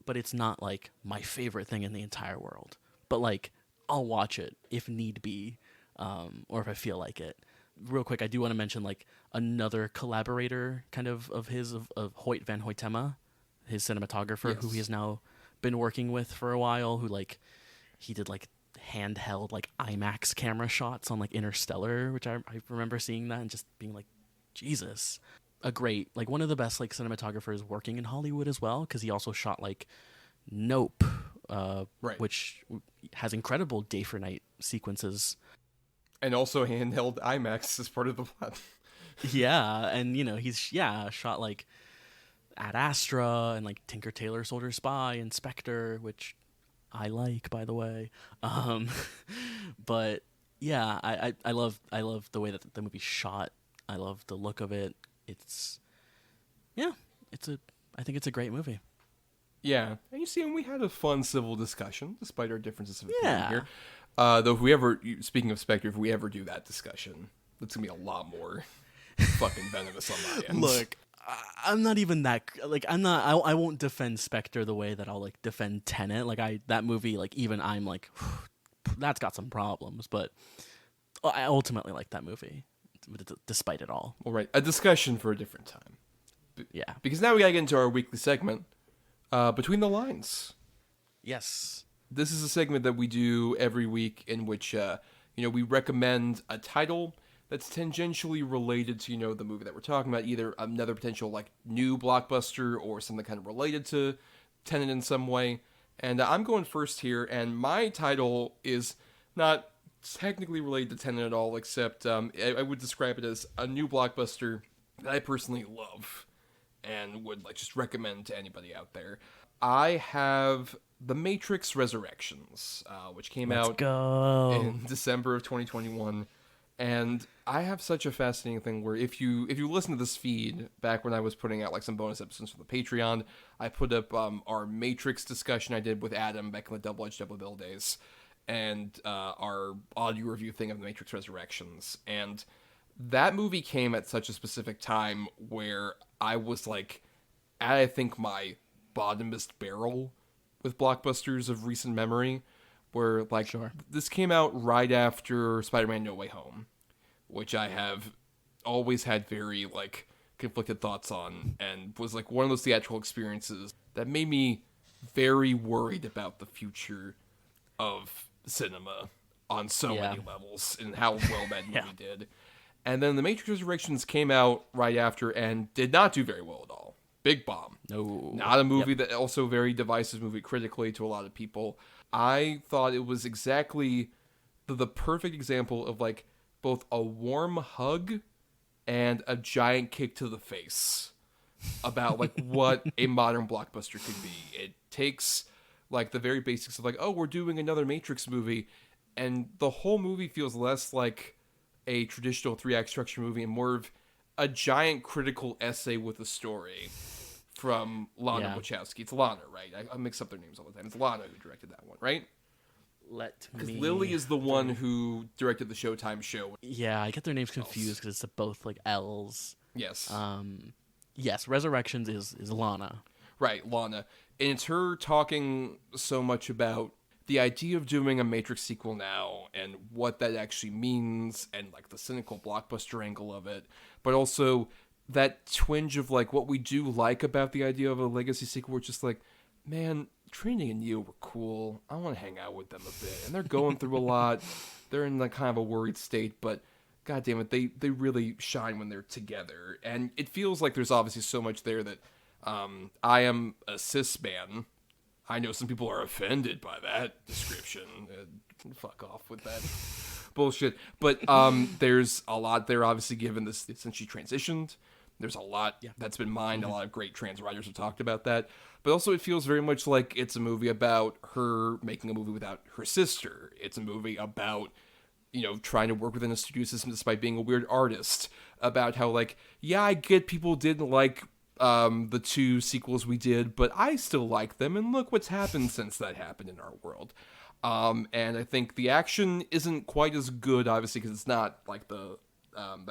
but it's not, like, my favorite thing in the entire world. But, like, I'll watch it if need be, or if I feel like it. Real quick, I do want to mention, like, another collaborator kind of his, of Hoyt van Hoytema, his cinematographer, who he has now been working with for a while, who, like, he did, like, handheld, like, IMAX camera shots on, like, Interstellar, which I remember seeing that and just being like, Jesus. A great, like, one of the best, like, cinematographers working in Hollywood as well, because he also shot, like, Nope, which has incredible day for night sequences. And also handheld IMAX as part of the plot. Yeah, and, you know, he's, shot, like, Ad Astra and, like, Tinker Tailor Soldier Spy and Spectre, which I like, by the way. But, yeah, I love the way that the movie's shot. I love the look of it. I think it's a great movie. Yeah, and you see, and we had a fun civil discussion, despite our differences of opinion here. Though, speaking of Spectre, if we ever do that discussion, that's gonna be a lot more fucking venomous on my end. Look, I'm not even that like I'm not. I won't defend Spectre the way that I'll like defend Tenet. Like that movie, like even I'm like, that's got some problems, but I ultimately like that movie, despite it all. All right, a discussion for a different time. Yeah. Because now we gotta get into our weekly segment, Between the Lines. Yes. This is a segment that we do every week in which, we recommend a title that's tangentially related to, the movie that we're talking about, either another potential, like, new blockbuster or something kind of related to Tenet in some way. And I'm going first here, and my title is not technically related to Tenet at all, except I would describe it as a new blockbuster that I personally love and would, like, just recommend to anybody out there. I have The Matrix Resurrections, which came out in December of 2021, and I have such a fascinating thing where if you listen to this feed back when I was putting out like some bonus episodes for the Patreon, I put up our Matrix discussion I did with Adam back in the Double Edge Double Bill days, and our audio review thing of The Matrix Resurrections, and that movie came at such a specific time where I was like at, I think, my bottomest barrel with blockbusters of recent memory, where like this came out right after Spider-Man No Way Home, which I have always had very like conflicted thoughts on, and was like one of those theatrical experiences that made me very worried about the future of cinema on so many levels and how well that movie did. And then The Matrix Resurrections came out right after and did not do very well at all. Big bomb. No. Not a movie that also very divisive movie critically to a lot of people. I thought it was exactly the perfect example of like both a warm hug and a giant kick to the face about like what a modern blockbuster could be. It takes like the very basics of like, oh, we're doing another Matrix movie, and the whole movie feels less like a traditional 3-act structure movie and more of a giant critical essay with a story from Lana Wachowski. It's Lana, right? I mix up their names all the time. It's Lana who directed that one, right? Because Lily is the one who directed the Showtime show. Yeah, I get their names confused because it's both like L's. Yes. Yes, Resurrections is Lana. Right, Lana. And it's her talking so much about the idea of doing a Matrix sequel now and what that actually means and like the cynical blockbuster angle of it, but also that twinge of like what we do like about the idea of a legacy sequel. We're just like, man, Trinity and Neo were cool. I want to hang out with them a bit. And they're going through a lot. They're in like kind of a worried state, but God damn it, they really shine when they're together. And it feels like there's obviously so much there that I am a cis man. I know some people are offended by that description. Fuck off with that bullshit. But there's a lot there, obviously, given this since she transitioned. There's a lot that's been mined. A lot of great trans writers have talked about that. But also it feels very much like it's a movie about her making a movie without her sister. It's a movie about, trying to work within a studio system despite being a weird artist. About how, like, yeah, I get people didn't like the 2 sequels we did, but I still like them, and look what's happened since that happened in our world. And I think the action isn't quite as good, obviously, because it's not like the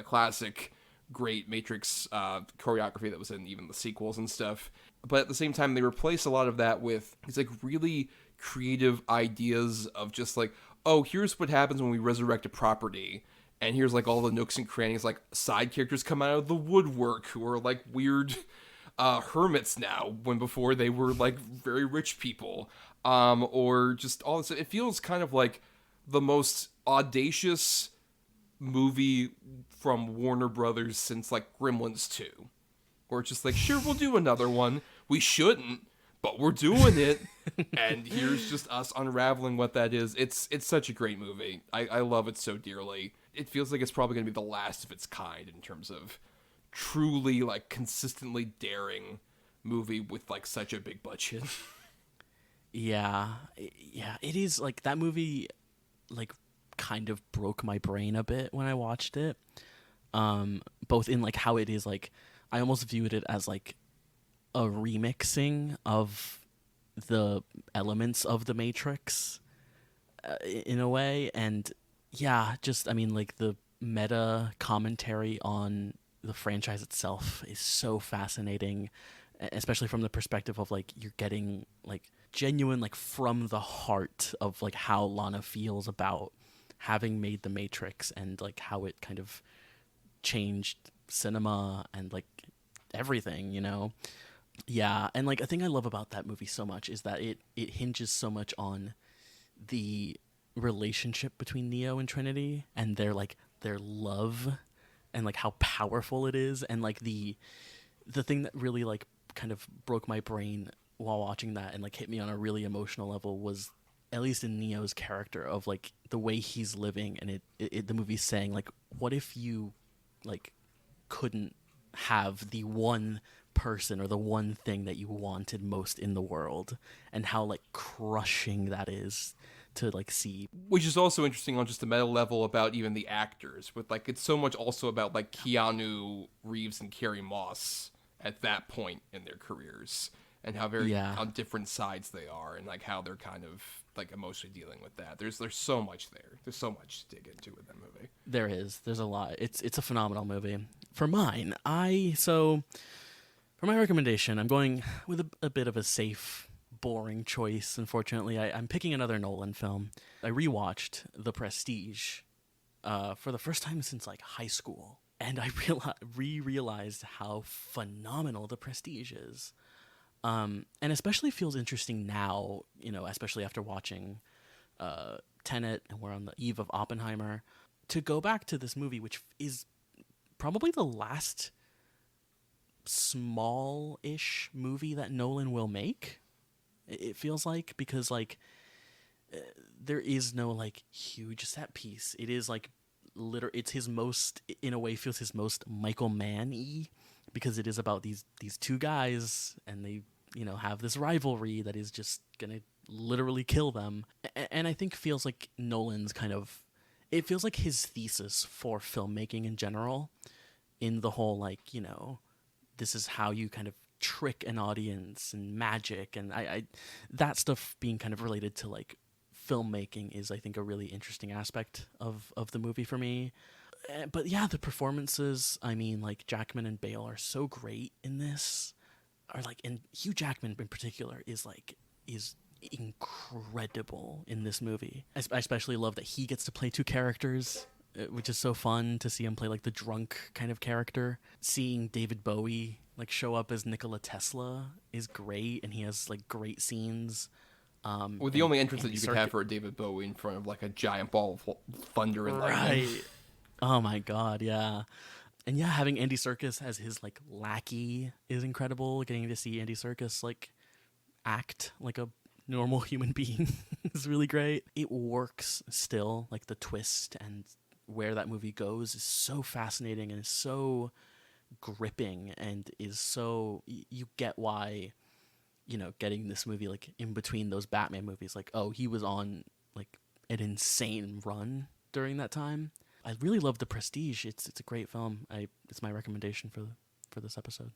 classic great Matrix choreography that was in even the sequels and stuff. But at the same time, they replace a lot of that with these like really creative ideas of just like, oh, here's what happens when we resurrect a property. And here's like all the nooks and crannies, like side characters come out of the woodwork who are like weird hermits now, when before they were like very rich people. Or just all this. It feels kind of like the most audacious movie from Warner Brothers since like Gremlins 2. Where it's just like, sure, we'll do another one. We shouldn't, but we're doing it. And here's just us unraveling what that is. It's such a great movie. I love it so dearly. It feels like it's probably going to be the last of its kind in terms of truly like consistently daring movie with like such a big budget. Yeah, it is like that movie like kind of broke my brain a bit when I watched it. Both in like how it is like I almost viewed it as like a remixing of the elements of the Matrix in a way, and yeah, just I mean like the meta commentary on the franchise itself is so fascinating, especially from the perspective of like you're getting like genuine like from the heart of like how Lana feels about having made The Matrix and like how it kind of changed cinema and like everything, you know. Yeah, and like a thing I love about that movie so much is that it hinges so much on the relationship between Neo and Trinity and their love and like how powerful it is. And like the thing that really like kind of broke my brain while watching that and like hit me on a really emotional level was, at least in Neo's character, of like the way he's living. And the movie's saying like, what if you like couldn't have the one person or the one thing that you wanted most in the world, and how like crushing that is to like see. Which is also interesting on just a meta level about even the actors, with like it's so much also about like Keanu Reeves and Carrie Moss at that point in their careers, and how very on different sides they are, and like how they're kind of like emotionally dealing with that. There's so much there. There's so much to dig into with that movie. There's a lot. It's a phenomenal movie. For mine, for my recommendation, I'm going with a bit of a safe, boring choice. Unfortunately, I'm picking another Nolan film. I rewatched The Prestige for the first time since like high school, and I realized how phenomenal The Prestige is. And especially feels interesting now, you know, especially after watching Tenet, and we're on the eve of Oppenheimer, to go back to this movie, which is probably the last small-ish movie that Nolan will make, it feels like, because like there is no like huge set piece. It is like it's his most, in a way, feels his most Michael Mann-y, because it is about these two guys, and they, you know, have this rivalry that is just gonna literally kill them. And I think feels like Nolan's kind of, it feels like his thesis for filmmaking in general, in the whole like, you know, this is how you kind of trick an audience and magic, and I that stuff being kind of related to like filmmaking is, I think, a really interesting aspect of the movie for me. But yeah, the performances, I mean, like Jackman and Bale are so great in this, or like, and Hugh Jackman in particular is incredible in this movie. I especially love that he gets to play two characters, which is so fun to see him play like the drunk kind of character. Seeing David Bowie like show up as Nikola Tesla is great, and he has like great scenes. Well, the only entrance that you could have for a David Bowie in front of like a giant ball of thunder and lightning. Right. Oh my god, yeah. And yeah, having Andy Serkis as his like lackey is incredible. Getting to see Andy Serkis like act like a normal human being is really great. It works still, like the twist and where that movie goes is so fascinating and is so gripping, and is so, you get why, you know, getting this movie like in between those Batman movies, like, oh, he was on like an insane run during that time. I really love The Prestige. It's a great film. It's my recommendation for this episode.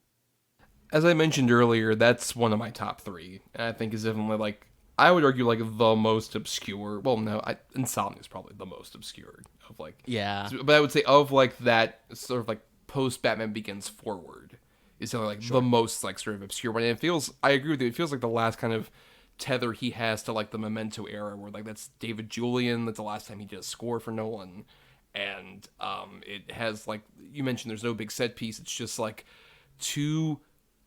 As I mentioned earlier, that's one of my top three, and I think is definitely like, I would argue like the most obscure. Well, no, Insomnia is probably the most obscure of like. Yeah. But I would say of like that sort of like post Batman Begins forward is like the most like sort of obscure one. And it feels, I agree with you, it feels like the last kind of tether he has to like the Memento era, where like that's David Julian. That's the last time he did a score for Nolan, and it has, like you mentioned, there's no big set piece. It's just like two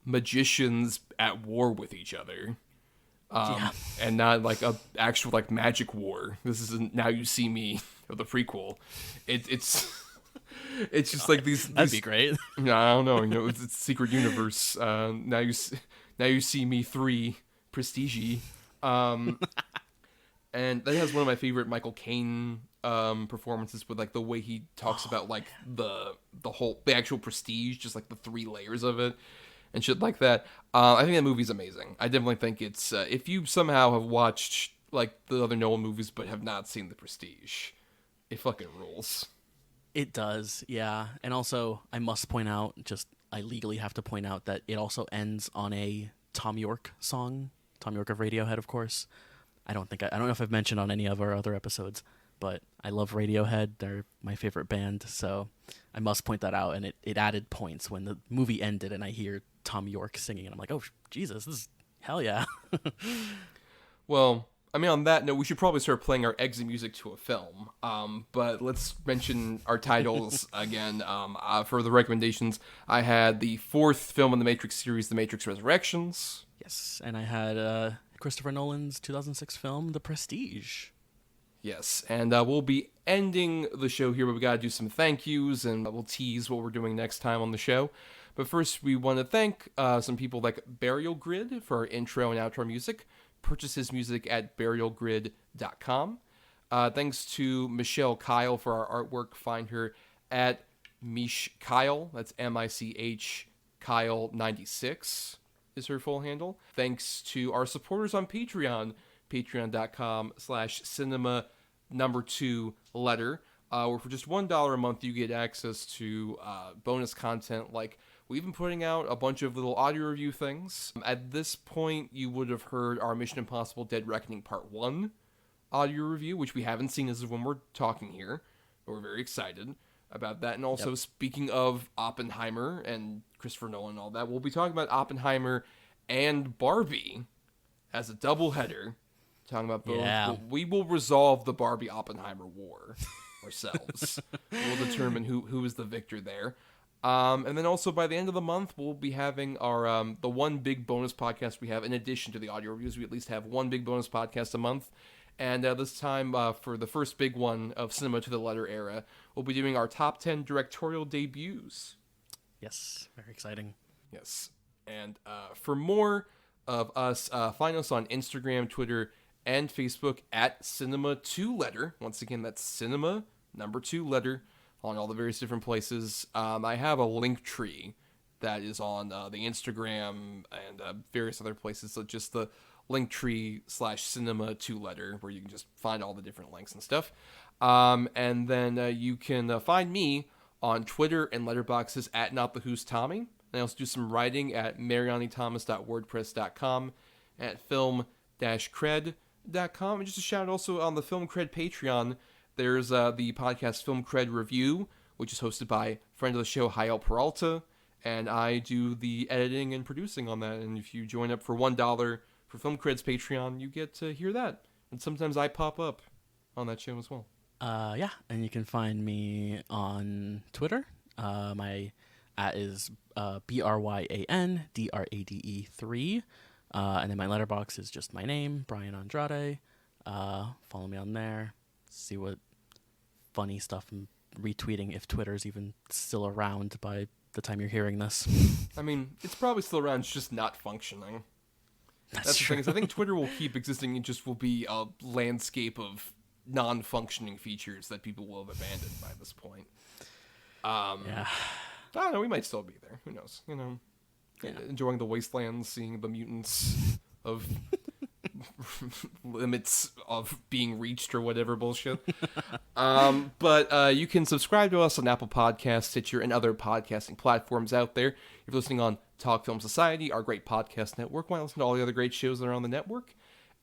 magicians at war with each other. And not like a actual like magic war. This isn't Now You See Me or the prequel. It's just like these. That'd be great. No, I don't know. You know, it's Secret Universe. Now you see me 3 Prestige. And that has one of my favorite Michael Caine performances, with like the way he talks about like the actual Prestige, just like the 3 layers of it and shit like that. I think that movie's amazing. I definitely think it's if you somehow have watched like the other Nolan movies but have not seen The Prestige, it fucking rules. It does, yeah. And also, I must point out, I legally have to point out that it also ends on a Tom York song. Tom York of Radiohead, of course. I don't know if I've mentioned on any of our other episodes, but I love Radiohead. They're my favorite band, so I must point that out. And it added points when the movie ended and I hear Tom York singing, and I'm like, oh, Jesus, this is hell yeah. Well, I mean, on that note, we should probably start playing our exit music to a film. But let's mention our titles again. For the recommendations, I had the fourth film in the Matrix series, The Matrix Resurrections. Yes, and I had Christopher Nolan's 2006 film, The Prestige. Yes, and we'll be ending the show here, but we got to do some thank yous, and we'll tease what we're doing next time on the show. But first, we want to thank some people like Burial Grid for our intro and outro music. Purchase his music at burialgrid.com. Thanks to Michelle Kyle for our artwork. Find her at Mish Kyle. That's Mich Kyle 96 is her full handle. Thanks to our supporters on Patreon, patreon.com/cinema2letter, where for just $1 a month you get access to bonus content. Like, we've been putting out a bunch of little audio review things. At this point, you would have heard our Mission Impossible Dead Reckoning Part 1 audio review, which we haven't seen as of when we're talking here, but we're very excited about that. And also, speaking of Oppenheimer and Christopher Nolan and all that, we'll be talking about Oppenheimer and Barbie as a doubleheader. Talking about both. Yeah. We will resolve the Barbie Oppenheimer war ourselves. We'll determine who is the victor there. And then also by the end of the month, we'll be having our the one big bonus podcast we have in addition to the audio reviews. We at least have one big bonus podcast a month. And this time, for the first big one of Cinema to the Letter era, we'll be doing our top 10 directorial debuts. Yes, very exciting. Yes. And for more of us, find us on Instagram, Twitter, and Facebook at Cinema2Letter. Once again, that's Cinema, number 2 letter, on all the various different places. I have a link tree that is on the Instagram and various other places. So just the Linktree/Cinema2Letter, where you can just find all the different links and stuff. And then you can find me on Twitter and Letterboxds at NotTheWho'sTommy. And I also do some writing at marianithomas.wordpress.com, at film-cred.com. And just a shout out also on the Film Cred Patreon, there's the podcast Film Cred Review, which is hosted by friend of the show, Hayel Peralta. And I do the editing and producing on that. And if you join up for $1 for Film Cred's Patreon, you get to hear that. And sometimes I pop up on that show as well. Yeah, and you can find me on Twitter. My @ is BRYANDRADE3. And then my letterbox is just my name, Bryan Andrade. Follow me on there. See what funny stuff I'm retweeting, if Twitter's even still around by the time you're hearing this. I mean, it's probably still around, it's just not functioning. That's true. The thing, is I think Twitter will keep existing, it just will be a landscape of non-functioning features that people will have abandoned by this point. Yeah. I don't know, we might still be there. Who knows? You know, enjoying the wastelands, seeing the mutants of limits of being reached or whatever bullshit. But you can subscribe to us on Apple Podcasts, Stitcher, and other podcasting platforms out there. If you're listening on Talk Film Society, our great podcast network, why not listen to all the other great shows that are on the network?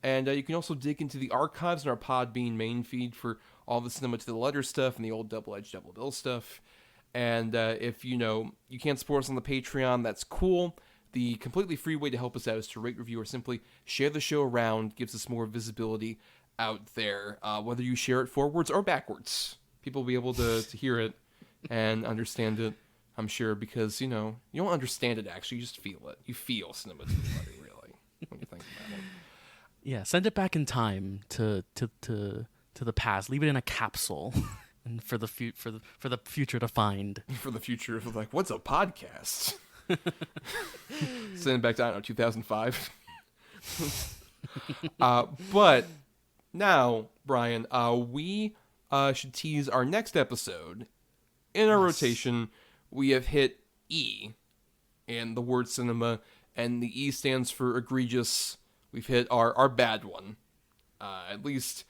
And you can also dig into the archives in our Podbean main feed for all the Cinema to the Letter stuff and the old Double Edge Double Bill stuff. And if you can't support us on the Patreon, that's cool. The completely free way to help us out is to rate, review, or simply share the show around. Gives us more visibility out there, whether you share it forwards or backwards. People will be able to hear it and understand it, I'm sure, because, you don't understand it, actually. You just feel it. You feel Cinema to the Letter, really, when you think about it. Yeah, send it back in time to the past. Leave it in a capsule, and for the future to find. For the future of, like, what's a podcast? Send it back to, I don't know, 2005. But now, Bryan, we should tease our next episode. In our rotation, we have hit E in the word cinema, and the E stands for egregious. We've hit our bad one, at least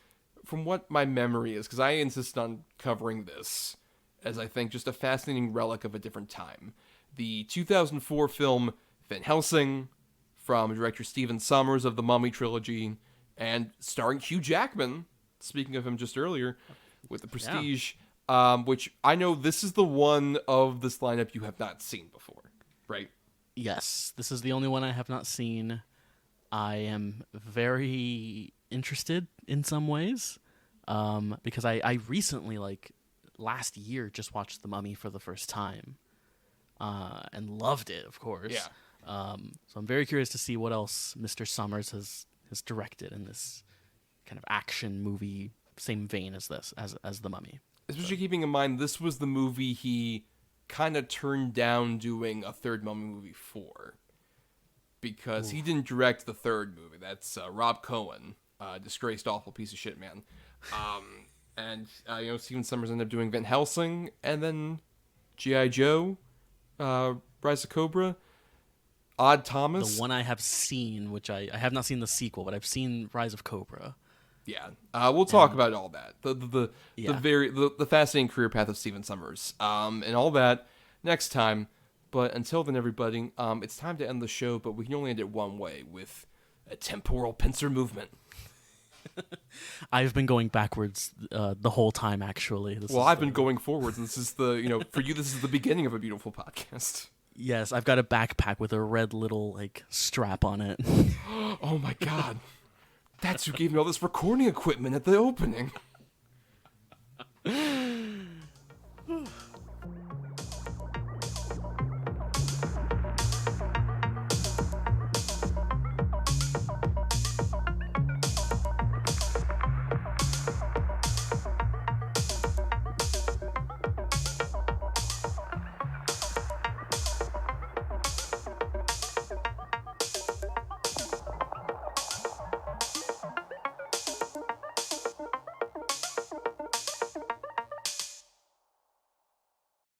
from what my memory is, because I insist on covering this as, I think, just a fascinating relic of a different time. The 2004 film Van Helsing, from director Stephen Sommers of the Mummy trilogy, and starring Hugh Jackman, speaking of him just earlier, with The Prestige, which I know this is the one of this lineup you have not seen before, right? Yes, this is the only one I have not seen. I am very interested in some ways, because I recently, like last year, just watched The Mummy for the first time, and loved it, of course. Yeah. So I'm very curious to see what else Mr. Summers has directed in this kind of action movie, same vein as this, as The Mummy. Especially keeping in mind, this was the movie he kind of turned down doing a third Mummy movie for. Because he didn't direct the third movie. That's Rob Cohen, disgraced, awful piece of shit, man. And Steven Summers ended up doing Van Helsing, and then G.I. Joe, Rise of Cobra, Odd Thomas. The one I have seen, which I have not seen the sequel, but I've seen Rise of Cobra. Yeah, we'll talk about all that. The fascinating career path of Steven Summers, and all that next time. But until then, everybody, it's time to end the show. But we can only end it one way, with a temporal pincer movement. I've been going backwards the whole time. Actually, I've been going forwards, and this is for you. This is the beginning of a beautiful podcast. Yes, I've got a backpack with a red little strap on it. Oh my god. That's who gave me all this recording equipment at the opening.